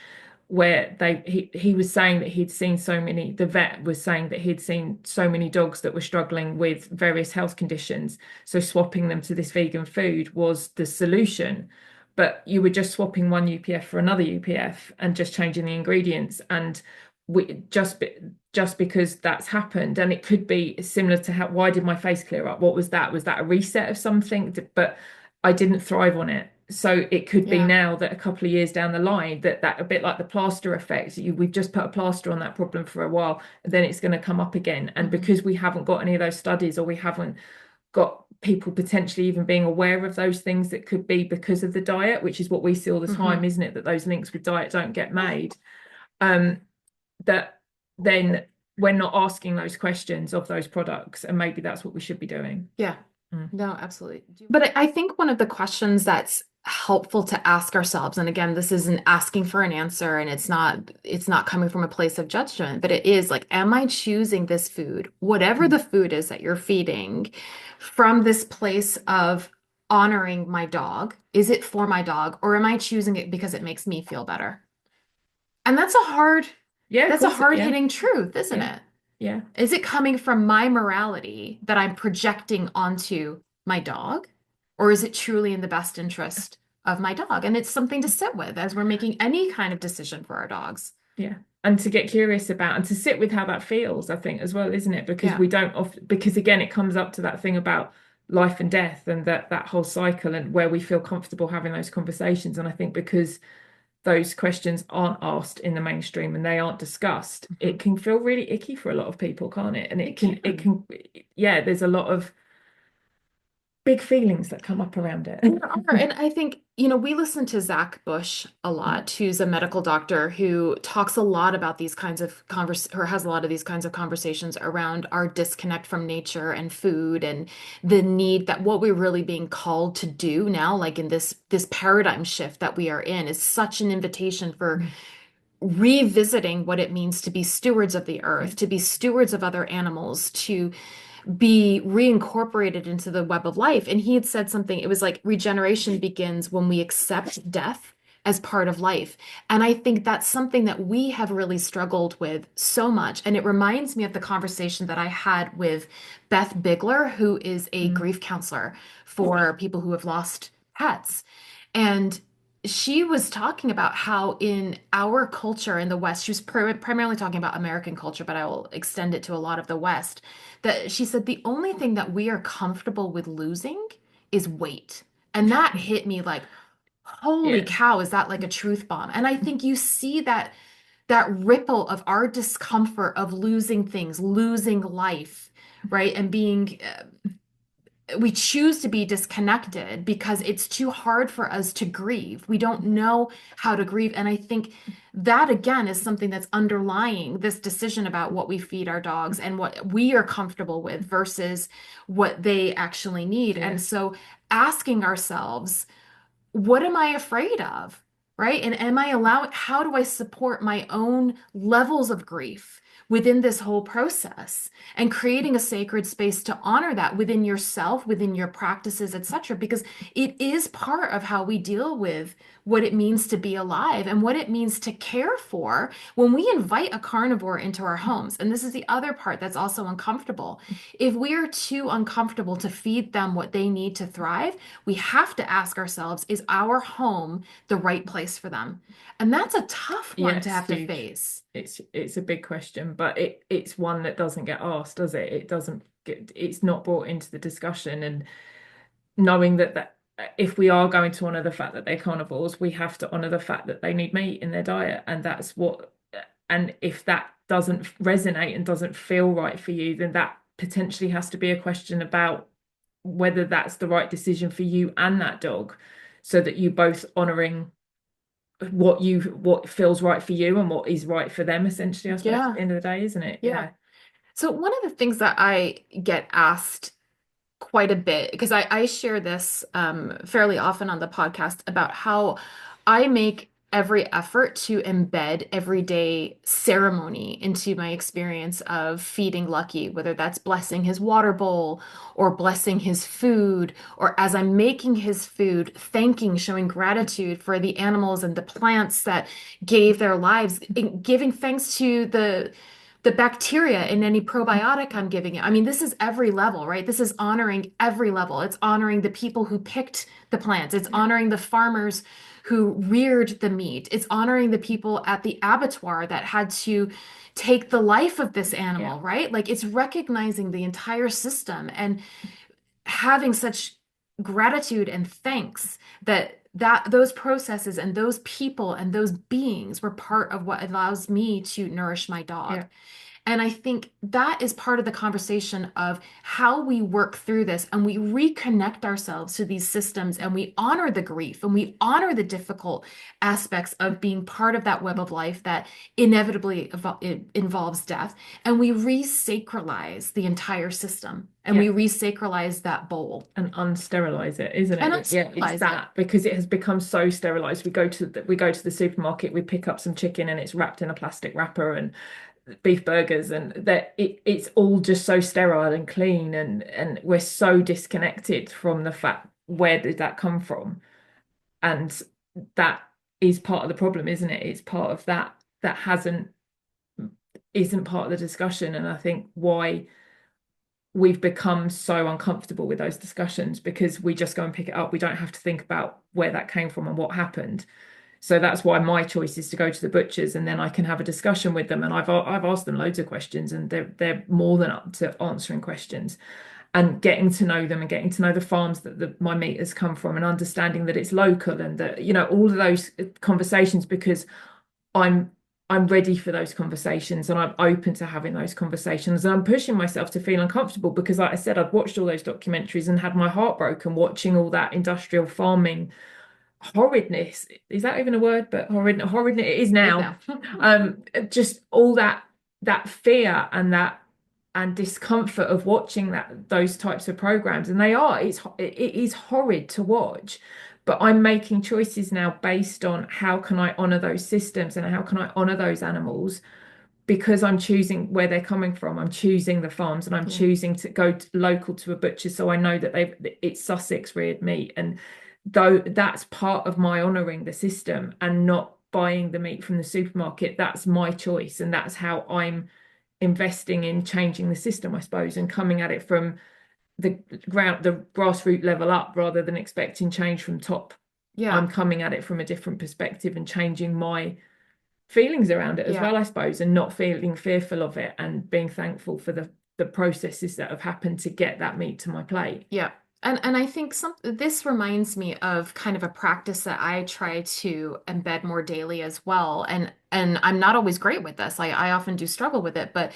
Speaker 2: where he was saying that the vet was saying that he'd seen so many dogs that were struggling with various health conditions. So swapping them to this vegan food was the solution. But you were just swapping one UPF for another UPF and just changing the ingredients. And just because that's happened, and it could be similar to why did my face clear up? What was that? Was that a reset of something? But I didn't thrive on it. So it could be now that a couple of years down the line that a bit like the plaster effect, we've just put a plaster on that problem for a while, then it's going to come up again. And because we haven't got any of those studies, or we haven't got people potentially even being aware of those things that could be because of the diet, which is what we see all the time, isn't it? That those links with diet don't get made. That then we're not asking those questions of those products, and maybe that's what we should be doing.
Speaker 3: No, absolutely. But I think one of the questions that's helpful to ask ourselves, and again, this isn't asking for an answer, and it's not coming from a place of judgment, but it is like, am I choosing this food, whatever the food is that you're feeding, from this place of honoring my dog? Is it for my dog, or am I choosing it because it makes me feel better? And that's a hard-hitting truth, isn't it?
Speaker 2: Yeah.
Speaker 3: Is it coming from my morality that I'm projecting onto my dog, or is it truly in the best interest of my dog? And it's something to sit with as we're making any kind of decision for our dogs.
Speaker 2: Yeah. And to get curious about and to sit with how that feels, I think, as well, isn't it? Because we don't because again, it comes up to that thing about life and death, and that whole cycle, and where we feel comfortable having those conversations. And I think because those questions aren't asked in the mainstream and they aren't discussed, it can feel really icky for a lot of people, can't it? And yeah, there's a lot of big feelings that come up around it.
Speaker 3: There are. And I think, you know, we listen to Zach Bush a lot, who's a medical doctor who talks a lot about these kinds of or has a lot of these kinds of conversations around our disconnect from nature and food and the need that what we're really being called to do now, like in this paradigm shift that we are in, is such an invitation for revisiting what it means to be stewards of the earth, to be stewards of other animals, to be reincorporated into the web of life. And he had said something, it was like regeneration begins when we accept death as part of life. And I think that's something that we have really struggled with so much. And it reminds me of the conversation that I had with Beth Bigler, who is a grief counselor for people who have lost pets. And she was talking about how in our culture in the West, she was primarily talking about American culture, but I will extend it to a lot of the West, that she said the only thing that we are comfortable with losing is weight. And that hit me like, holy cow, is that like a truth bomb? And I think you see that ripple of our discomfort of losing things, losing life, right? And being we choose to be disconnected because it's too hard for us to grieve. We don't know how to grieve. And I think that, again, is something that's underlying this decision about what we feed our dogs and what we are comfortable with versus what they actually need. And so asking ourselves, what am I afraid of? Right? And how do I support my own levels of grief within this whole process, and creating a sacred space to honor that within yourself, within your practices, etc., because it is part of how we deal with what it means to be alive and what it means to care for when we invite a carnivore into our homes. And this is the other part that's also uncomfortable. If we are too uncomfortable to feed them what they need to thrive, we have to ask ourselves, is our home the right place for them? And that's a tough one to have to face.
Speaker 2: It's a big question, but it's one that doesn't get asked, does it? It's not brought into the discussion. And knowing that if we are going to honor the fact that they're carnivores, we have to honor the fact that they need meat in their diet. And if that doesn't resonate and doesn't feel right for you, then that potentially has to be a question about whether that's the right decision for you and that dog, so that you both honoring what feels right for you and what is right for them, essentially, I suppose, at the end of the day, isn't it?
Speaker 3: Yeah. So one of the things that I get asked quite a bit, because I share this fairly often on the podcast, about how I make every effort to embed everyday ceremony into my experience of feeding Lucky, whether that's blessing his water bowl or blessing his food, or as I'm making his food, showing gratitude for the animals and the plants that gave their lives, giving thanks to the bacteria in any probiotic I'm giving it. I mean, this is every level, right? This is honoring every level. It's honoring the people who picked the plants. It's honoring the farmers who reared the meat. It's honoring the people at the abattoir that had to take the life of this animal, right? Like, it's recognizing the entire system and having such gratitude and thanks that those processes and those people and those beings were part of what allows me to nourish my dog. And I think that is part of the conversation of how we work through this, and we reconnect ourselves to these systems, and we honor the grief and we honor the difficult aspects of being part of that web of life that inevitably involves death. And we re-sacralize the entire system, and we re-sacralize that bowl.
Speaker 2: And unsterilize it, isn't it? It's that, because it has become so sterilized. We go to the supermarket, we pick up some chicken and it's wrapped in a plastic wrapper, and beef burgers, and that it's all just so sterile and clean, and we're so disconnected from the fact, where did that come from? And that is part of the problem, isn't it? It's part of that isn't part of the discussion. And I think why we've become so uncomfortable with those discussions, because we just go and pick it up. We don't have to think about where that came from and what happened. So that's why my choice is to go to the butchers, and then I can have a discussion with them. And I've asked them loads of questions, and they're more than up to answering questions. and getting to know them and getting to know the farms that my meat has come from and understanding that it's local and that, all of those conversations, because I'm I'm ready for those conversations and I'm open to having those conversations. And I'm pushing myself to feel uncomfortable because, like I said, I've watched all those documentaries and had my heart broken watching all that industrial farming horridness. Is that even a word? But horrid it is now. Just all that fear and that and discomfort of watching those types of programs. And it is horrid to watch. But I'm making choices now based on how can I honor those systems and how can I honor those animals, because I'm choosing where they're coming from. I'm choosing the farms and I'm choosing to go local to a butcher, so I know that it's Sussex reared meat. And though that's part of my honoring the system and not buying the meat from the supermarket, that's my choice, and that's how I'm investing in changing the system, I suppose, and coming at it from the grassroots level up rather than expecting change from top. I'm coming at it from a different perspective and changing my feelings around it as well, I suppose, and not feeling fearful of it and being thankful for the processes that have happened to get that meat to my plate.
Speaker 3: Yeah. And I think this reminds me of kind of a practice that I try to embed more daily as well. And I'm not always great with this. I often do struggle with it, but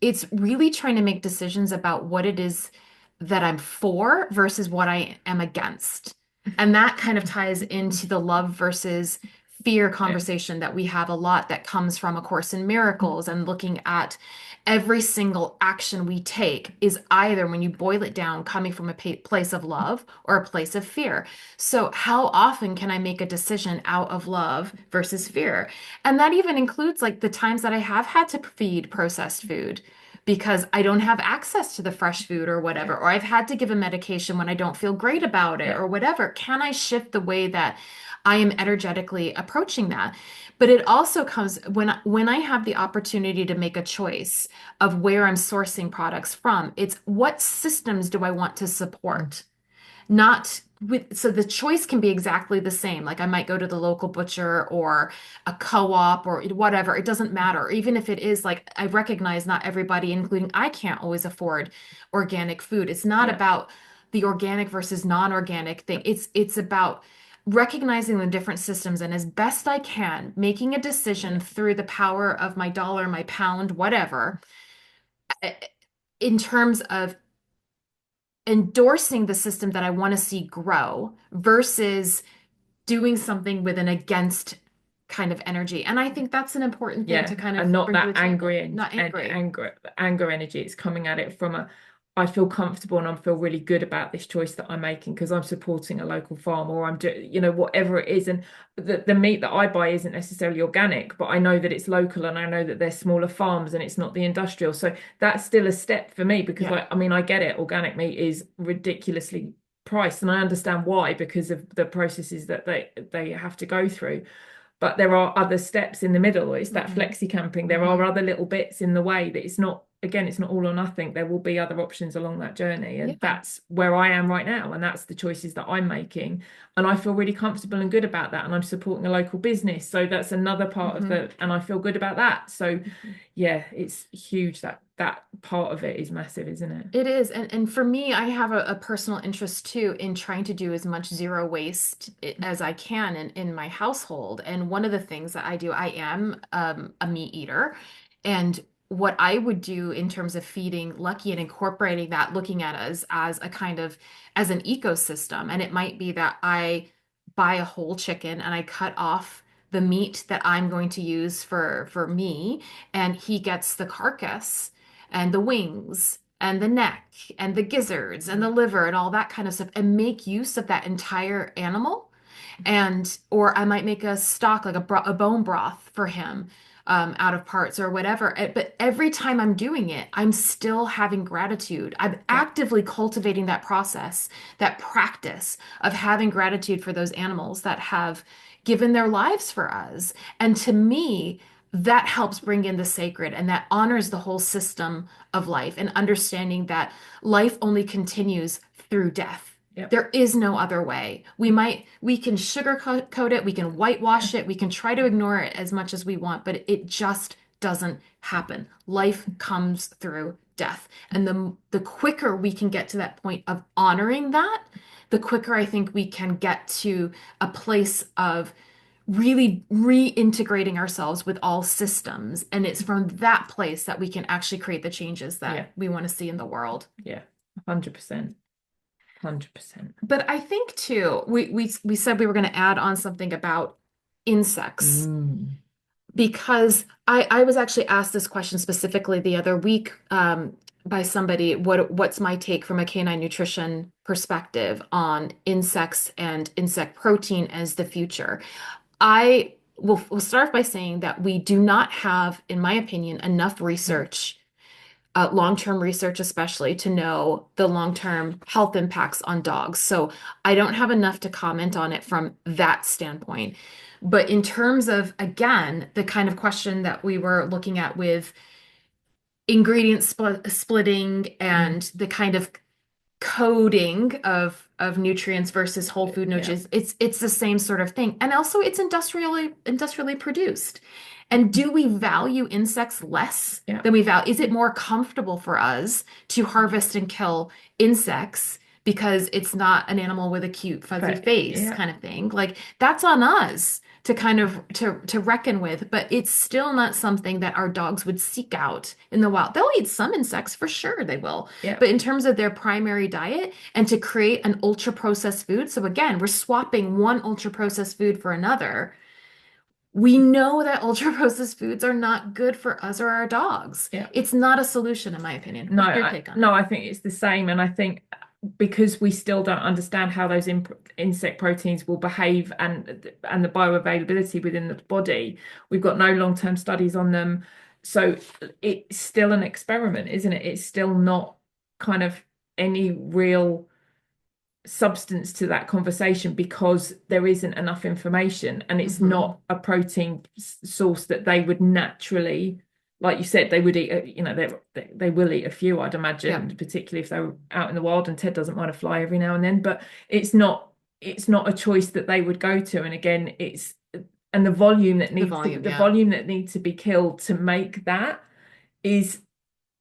Speaker 3: it's really trying to make decisions about what it is that I'm for versus what I am against. And that kind of ties into the love versus fear conversation that we have a lot, that comes from A Course in Miracles, and looking at every single action we take is either, when you boil it down, coming from a place of love or a place of fear. So how often can I make a decision out of love versus fear? And that even includes like the times that I have had to feed processed food because I don't have access to the fresh food or whatever, or I've had to give a medication when I don't feel great about it or whatever. Can I shift the way that I am energetically approaching that? But it also comes when I have the opportunity to make a choice of where I'm sourcing products from. It's what systems do I want to support? Not with, so the choice can be exactly the same. Like I might go to the local butcher or a co-op or whatever. It doesn't matter. Even if it is, like, I recognize not everybody, including I, can't always afford organic food. It's not about the organic versus non-organic thing. It's about recognizing the different systems and, as best I can, making a decision through the power of my dollar, my pound, whatever, in terms of endorsing the system that I want to see grow versus doing something with an against kind of energy. And I think that's an important thing to kind of,
Speaker 2: and not that
Speaker 3: not angry.
Speaker 2: anger energy. It's coming at it from I feel comfortable and I feel really good about this choice that I'm making because I'm supporting a local farm, or I'm doing, whatever it is. And the meat that I buy isn't necessarily organic, but I know that it's local and I know that they're smaller farms and it's not the industrial. So that's still a step for me because I get it. Organic meat is ridiculously priced and I understand why, because of the processes that they have to go through. But there are other steps in the middle. It's that flexi camping. There are other little bits in the way that it's not all or nothing. There will be other options along that journey. And that's where I am right now. And that's the choices that I'm making. And I feel really comfortable and good about that. And I'm supporting a local business. So that's another part of and I feel good about that. So it's huge. That part of it is massive, isn't it?
Speaker 3: It is. And for me, I have a personal interest too in trying to do as much zero waste as I can in my household. And one of the things that I do, I am a meat eater. And what I would do in terms of feeding Lucky and incorporating that, looking at us as a kind of, as an ecosystem. And it might be that I buy a whole chicken and I cut off the meat that I'm going to use for me, and he gets the carcass and the wings and the neck and the gizzards and the liver and all that kind of stuff, and make use of that entire animal. And or I might make a stock, like a bone broth for him, out of parts or whatever. But every time I'm doing it, I'm still having gratitude. I'm actively cultivating that process, that practice of having gratitude for those animals that have given their lives for us. And to me, that helps bring in the sacred, and that honors the whole system of life, and understanding that life only continues through death. There is no other way. We can sugarcoat it, we can whitewash it, we can try to ignore it as much as we want, but it just doesn't happen. Life comes through death. And the quicker we can get to that point of honoring that, the quicker I think we can get to a place of really reintegrating ourselves with all systems. And it's from that place that we can actually create the changes that we want to see in the world.
Speaker 2: Yeah, 100%. 100%.
Speaker 3: But I think too, we said we were going to add on something about insects. Because I was actually asked this question specifically the other week by somebody, what's my take from a canine nutrition perspective on insects and insect protein as the future? I will start by saying that we do not have, in my opinion, enough research, long-term research especially, to know the long-term health impacts on dogs. So I don't have enough to comment on it from that standpoint. But in terms of, again, the kind of question that we were looking at with ingredient splitting and the kind of coding of nutrients versus whole food nutrients, it's the same sort of thing. And also it's industrially produced. And do we value insects less than we value? Is it more comfortable for us to harvest and kill insects because it's not an animal with a cute fuzzy face kind of thing? Like, that's on us to kind of to reckon with, but it's still not something that our dogs would seek out in the wild. They'll eat some insects for sure, they will. But in terms of their primary diet, and to create an ultra processed food, so again, we're swapping one ultra processed food for another. We know that ultra processed foods are not good for us or our dogs. It's not a solution, in my opinion.
Speaker 2: No,
Speaker 3: What's your take on it?
Speaker 2: I think it's the same. And I think because we still don't understand how those insect proteins will behave and the bioavailability within the body, we've got no long-term studies on them. So it's still an experiment, isn't it? It's still not kind of any real substance to that conversation because there isn't enough information, and it's not a protein source that they would naturally, like you said, they would eat, they will eat a few, I'd imagine, particularly if they were out in the wild, and Ted doesn't mind a fly every now and then, but it's not a choice that they would go to. And again, the volume that needs to be killed to make that is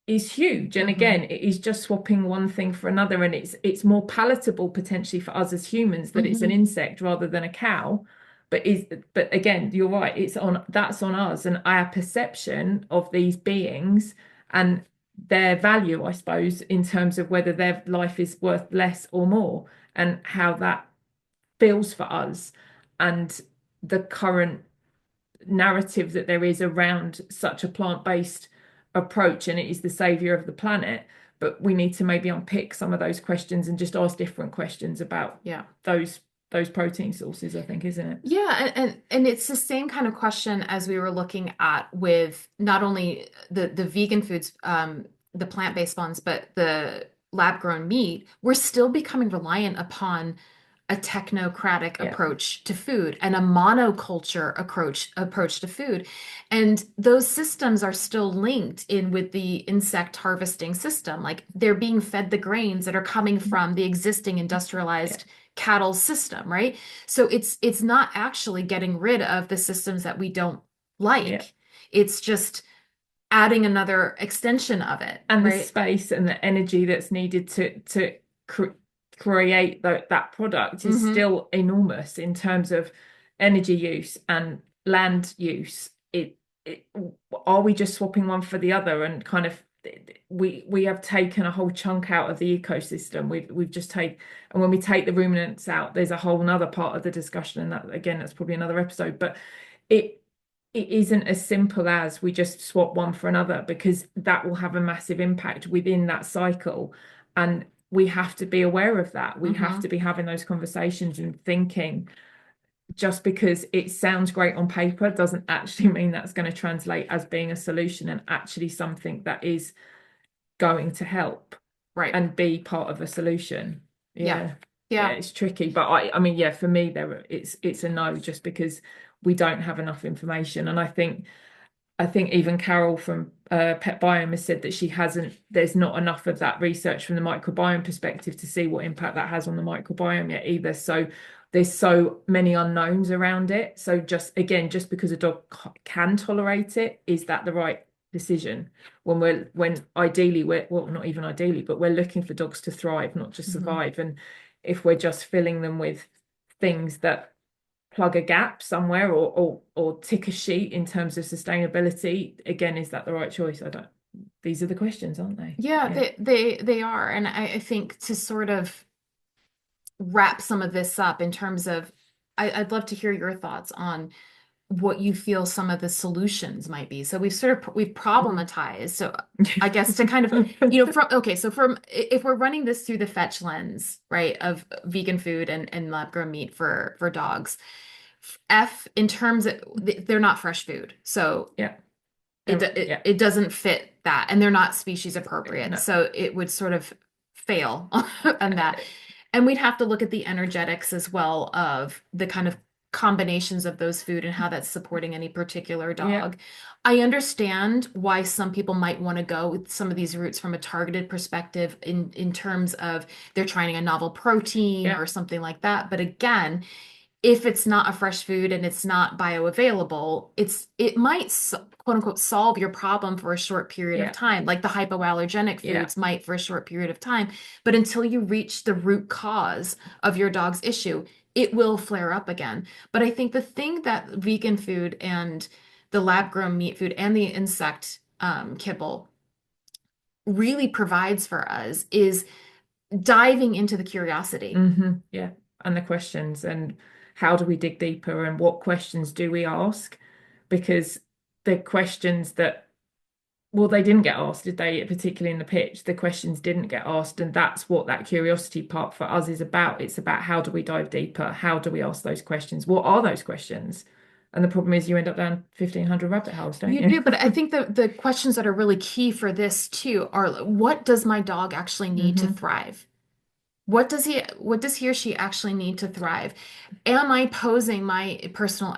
Speaker 2: huge. And again, it is just swapping one thing for another, and it's more palatable potentially for us as humans that it's an insect rather than a cow. But again, you're right, that's on us and our perception of these beings and their value, I suppose, in terms of whether their life is worth less or more, and how that feels for us, and the current narrative that there is around such a plant-based approach, and it is the savior of the planet. But we need to maybe unpick some of those questions and just ask different questions about those protein sources, I think, isn't it?
Speaker 3: Yeah, and it's the same kind of question as we were looking at with not only the vegan foods, the plant-based ones, but the lab-grown meat. We're still becoming reliant upon a technocratic approach to food and a monoculture approach to food. And those systems are still linked in with the insect harvesting system. Like, they're being fed the grains that are coming from the existing industrialized cattle system, right? So it's not actually getting rid of the systems that we don't like. It's just adding another extension of it.
Speaker 2: And the space and the energy that's needed to create that product is still enormous in terms of energy use and land use. Are we just swapping one for the other, and kind of we have taken a whole chunk out of the ecosystem. We've just and when we take the ruminants out, there's a whole nother part of the discussion, and that, again, that's probably another episode. But it isn't as simple as we just swap one for another, because that will have a massive impact within that cycle, and we have to be aware of that. We have to be having those conversations and thinking, just because it sounds great on paper doesn't actually mean that's going to translate as being a solution and actually something that is going to help and be part of a solution. It's tricky, but I mean, for me, it's a no, just because we don't have enough information. And I think even Carol from Pet Biome has said that there's not enough of that research from the microbiome perspective to see what impact that has on the microbiome yet either. So there's so many unknowns around it. So just because a dog can tolerate it, is that the right decision when ideally we're, well, not even ideally, but we're looking for dogs to thrive, not just survive. And if we're just filling them with things that plug a gap somewhere or tick a sheet in terms of sustainability, again, is that the right choice? These are the questions, aren't they?
Speaker 3: Yeah, they are. And I think to sort of wrap some of this up in terms of, I'd love to hear your thoughts on what you feel some of the solutions might be. So we've problematized. So I guess to kind of, from if we're running this through the F.E.T.C.H lens, right, of vegan food and lab grown meat for dogs, in terms of they're not fresh food. So it doesn't fit that, and they're not species appropriate. No. So it would sort of fail on that. And we'd have to look at the energetics as well of the kind of combinations of those food and how that's supporting any particular dog. Yeah. I understand why some people might want to go with some of these routes from a targeted perspective in terms of they're trying a novel protein or something like that. But again, if it's not a fresh food and it's not bioavailable, it might quote unquote solve your problem for a short period of time, like the hypoallergenic foods might for a short period of time. But until you reach the root cause of your dog's issue, it will flare up again. But I think the thing that vegan food and the lab grown meat food and the insect kibble really provides for us is diving into the curiosity.
Speaker 2: Yeah, and the questions, and how do we dig deeper, and what questions do we ask? Because the questions that, well, they didn't get asked, did they? Particularly in the pitch, the questions didn't get asked, and that's what that curiosity part for us is about. It's about how do we dive deeper? How do we ask those questions? What are those questions? And the problem is you end up down 1,500 rabbit holes, don't you?
Speaker 3: You do, but I think the questions that are really key for this too are, what does my dog actually need to thrive? What does he or she actually need to thrive? Am I imposing my personal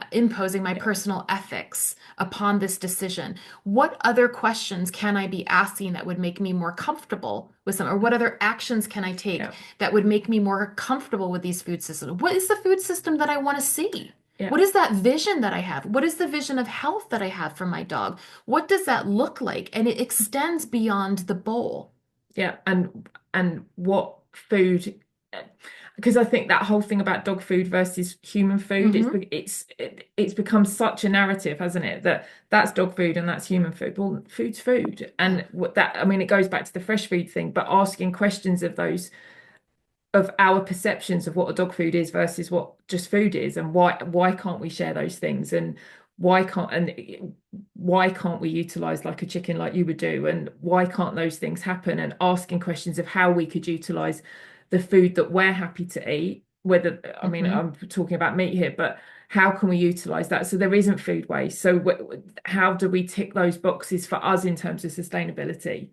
Speaker 3: ethics upon this decision? What other questions can I be asking that would make me more comfortable with some, or what other actions can I take that would make me more comfortable with these food systems? What is the food system that I want to see? Yeah. What is that vision that I have? What is the vision of health that I have for my dog? What does that look like? And it extends beyond the bowl.
Speaker 2: Yeah, and what food, because I think that whole thing about dog food versus human food, it's become such a narrative, hasn't it, that's dog food and that's human food. Well, food's food, and it goes back to the fresh food thing, but asking questions of our perceptions of what a dog food is versus what just food is, and why can't we share those things, and why can't we utilize like a chicken like you would do, and why can't those things happen, and asking questions of how we could utilize the food that we're happy to eat, whether I'm talking about meat here, but how can we utilize that so there isn't food waste? So how do we tick those boxes for us in terms of sustainability?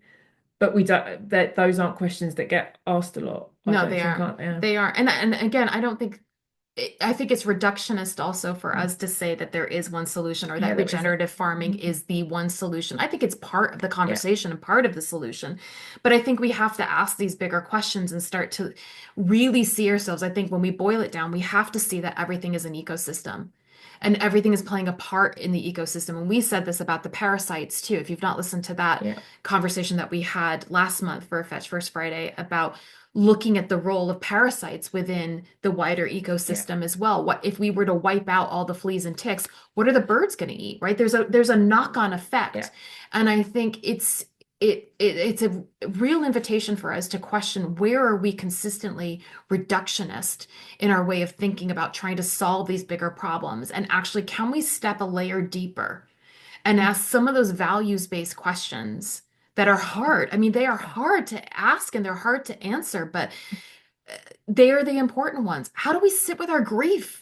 Speaker 2: But we don't, those aren't questions that get asked a lot.
Speaker 3: No, they are. They are. And again, I think it's reductionist also for us to say that there is one solution, or that regenerative farming is the one solution. I think it's part of the conversation and part of the solution. But I think we have to ask these bigger questions and start to really see ourselves. I think when we boil it down, we have to see that everything is an ecosystem. And everything is playing a part in the ecosystem. And we said this about the parasites too. If you've not listened to that conversation that we had last month for F.E.T.C.H First Friday about looking at the role of parasites within the wider ecosystem as well. What if we were to wipe out all the fleas and ticks? What are the birds going to eat? Right? There's a knock-on effect, and I think it's a real invitation for us to question, where are we consistently reductionist in our way of thinking about trying to solve these bigger problems, and actually can we step a layer deeper and ask some of those values-based questions that are hard. I mean, they are hard to ask and they're hard to answer, but they are the important ones. How do we sit with our grief?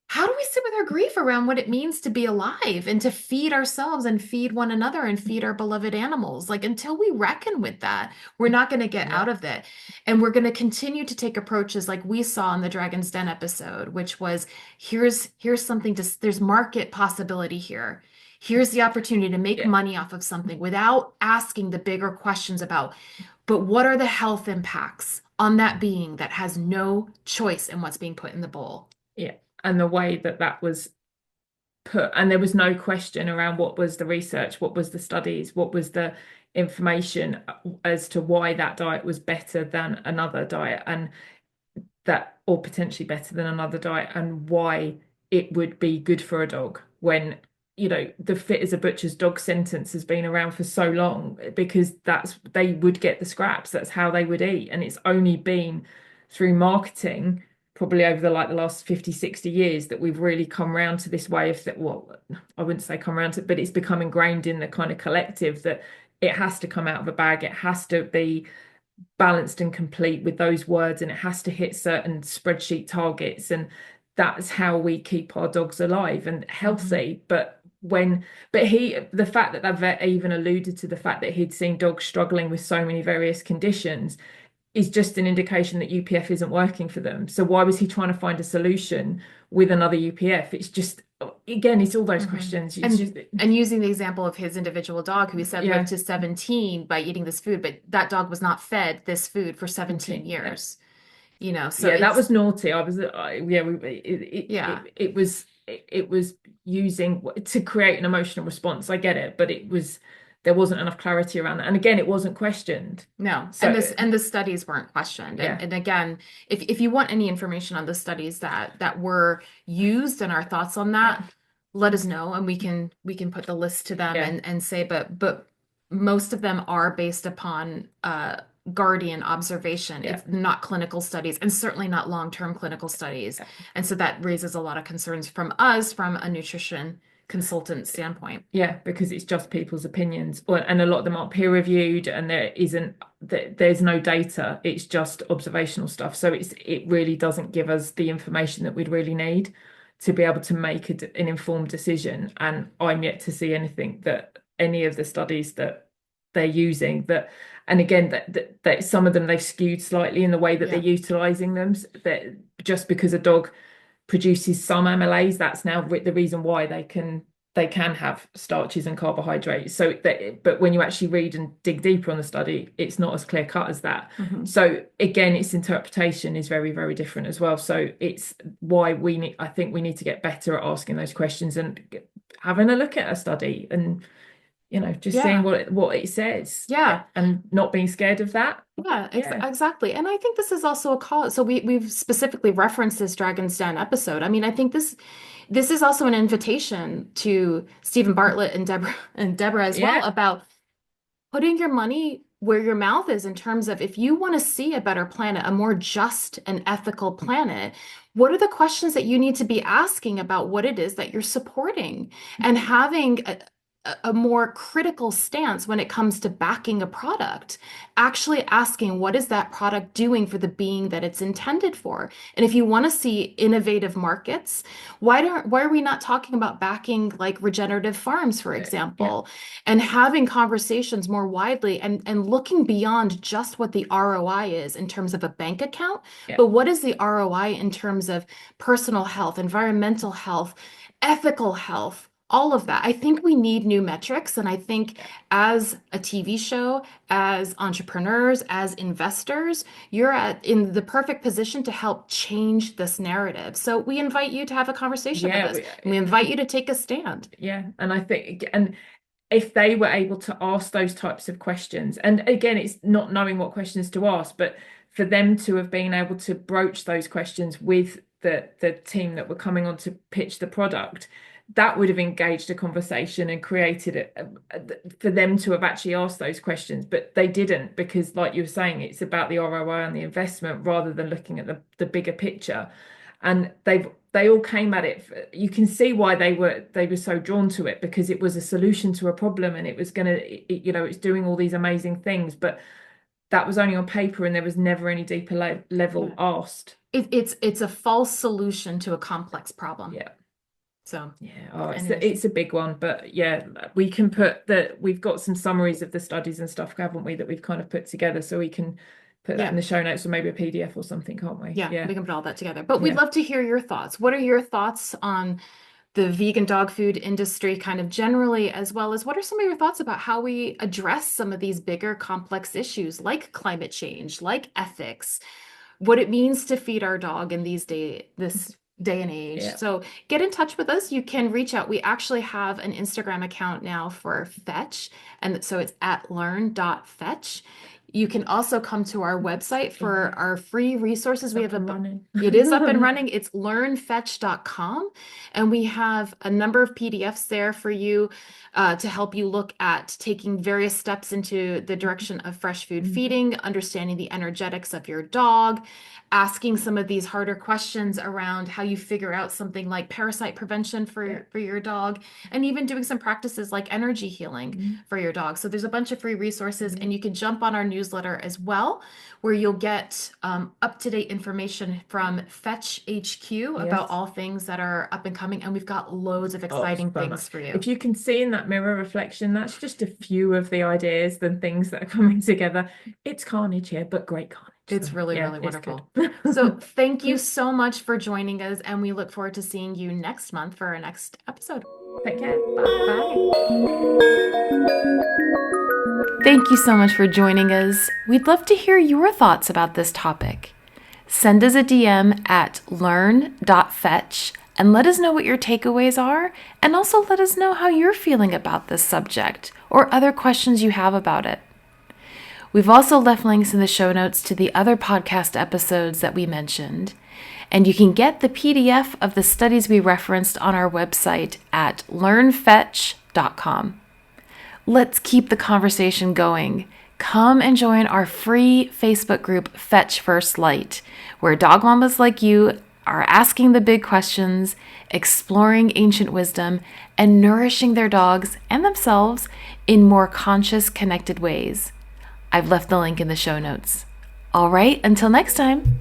Speaker 3: How do we sit with our grief around what it means to be alive and to feed ourselves and feed one another and feed our beloved animals? Like, until we reckon with that, we're not going to get out of it. And we're going to continue to take approaches like we saw in the Dragon's Den episode, which was, here's something there's market possibility here. Here's the opportunity to make money off of something without asking the bigger questions about, but what are the health impacts on that being that has no choice in what's being put in the bowl?
Speaker 2: Yeah. And the way that was put, and there was no question around what was the research, what was the studies, what was the information as to why that diet was better than another diet, and that, or potentially better than another diet, and why it would be good for a dog when, you know, the fit as a butcher's dog sentence has been around for so long, because they would get the scraps, that's how they would eat. And it's only been through marketing, probably over the last 50, 60 years, that we've really come around to this way of that. Well, I wouldn't say come around to it, but it's become ingrained in the kind of collective that it has to come out of a bag, it has to be balanced and complete with those words, and it has to hit certain spreadsheet targets, and that's how we keep our dogs alive and healthy. But the fact that that vet even alluded to the fact that he'd seen dogs struggling with so many various conditions is just an indication that UPF isn't working for them. So why was he trying to find a solution with another UPF? It's just, again, it's all those questions.
Speaker 3: And using the example of his individual dog, who he said lived to 17 by eating this food, but that dog was not fed this food for 17 years. You know, so
Speaker 2: that was naughty. It was using to create an emotional response. I get it, but there wasn't enough clarity around that. And again, it wasn't questioned.
Speaker 3: No, so, and the studies weren't questioned. And again, if you want any information on the studies that were used and our thoughts on that, let us know, and we can put the list to them and say, but most of them are based upon guardian observation. It's not clinical studies, and certainly not long-term clinical studies. And so that raises a lot of concerns from us from a nutrition consultant standpoint.
Speaker 2: Because it's just people's opinions, and a lot of them aren't peer reviewed, and there's no data, it's just observational stuff. So it really doesn't give us the information that we'd really need to be able to make an informed decision. And I'm yet to see anything that any of the studies that they're using that, and again, that some of them they've skewed slightly in the way that they're utilizing them, that just because a dog produces some amylase, that's now the reason why they can have starches and carbohydrates. So but when you actually read and dig deeper on the study, it's not as clear cut as that. So again, its interpretation is very, very different as well. So it's why I think we need to get better at asking those questions and having a look at a study and, you know, just seeing what it says. And not being scared of that.
Speaker 3: Exactly. And I think this is also a call. So we've specifically referenced this Dragon's Den episode. I mean, I think this is also an invitation to Stephen Bartlett and Deborah as well, about putting your money where your mouth is, in terms of, if you want to see a better planet, a more just and ethical planet, what are the questions that you need to be asking about what it is that you're supporting, and having a more critical stance when it comes to backing a product, actually asking, what is that product doing for the being that it's intended for? And if you want to see innovative markets, why are we not talking about backing like regenerative farms, for example, and having conversations more widely and looking beyond just what the ROI is in terms of a bank account, but what is the ROI in terms of personal health, environmental health, ethical health? All of that. I think we need new metrics. And I think as a TV show, as entrepreneurs, as investors, you're in the perfect position to help change this narrative. So we invite you to have a conversation with us. We invite you to take a stand.
Speaker 2: And I think, and if they were able to ask those types of questions, and again, it's not knowing what questions to ask, but for them to have been able to broach those questions with the team that were coming on to pitch the product, that would have engaged a conversation and created it for them to have actually asked those questions. But they didn't, because like you were saying, it's about the ROI and the investment rather than looking at the bigger picture. And they all came at it. You can see why they were so drawn to it, because it was a solution to a problem, and it was it's doing all these amazing things, but that was only on paper, and there was never any deeper level asked.
Speaker 3: It's a false solution to a complex problem. So
Speaker 2: it's a big one, but we can we've got some summaries of the studies and stuff, haven't we, that we've kind of put together, so we can put that in the show notes, or maybe a PDF or something, can't we?
Speaker 3: We can put all that together. But we'd love to hear your thoughts. What are your thoughts on the vegan dog food industry kind of generally, as well as what are some of your thoughts about how we address some of these bigger complex issues like climate change, like ethics, what it means to feed our dog in this day and age.
Speaker 2: Yeah.
Speaker 3: So get in touch with us. You can reach out. We actually have an Instagram account now for Fetch, and so it's at learn.fetch. You can also come to our website for our free resources. We have it is up and running. It's learnfetch.com, and we have a number of PDFs there for you to help you look at taking various steps into the direction of fresh food feeding, understanding the energetics of your dog, asking some of these harder questions around how you figure out something like parasite prevention for your dog, and even doing some practices like energy healing for your dog. So there's a bunch of free resources, and you can jump on our newsletter as well, where you'll get up-to-date information from Fetch HQ about all things that are up and coming, and we've got loads of exciting things for you.
Speaker 2: If you can see in that mirror reflection, that's just a few of the ideas and things that are coming together. It's carnage here, but great carnage.
Speaker 3: It's really, really
Speaker 2: it's
Speaker 3: wonderful.
Speaker 2: good.
Speaker 3: So thank you so much for joining us, and we look forward to seeing you next month for our next episode.
Speaker 2: Take care.
Speaker 3: Bye.
Speaker 1: Thank you so much for joining us. We'd love to hear your thoughts about this topic. Send us a DM at learn.fetch and let us know what your takeaways are, and also let us know how you're feeling about this subject or other questions you have about it. We've also left links in the show notes to the other podcast episodes that we mentioned, and you can get the PDF of the studies we referenced on our website at learnfetch.com. Let's keep the conversation going. Come and join our free Facebook group, Fetch First Light, where dog mamas like you are asking the big questions, exploring ancient wisdom, and nourishing their dogs and themselves in more conscious, connected ways. I've left the link in the show notes. All right, until next time.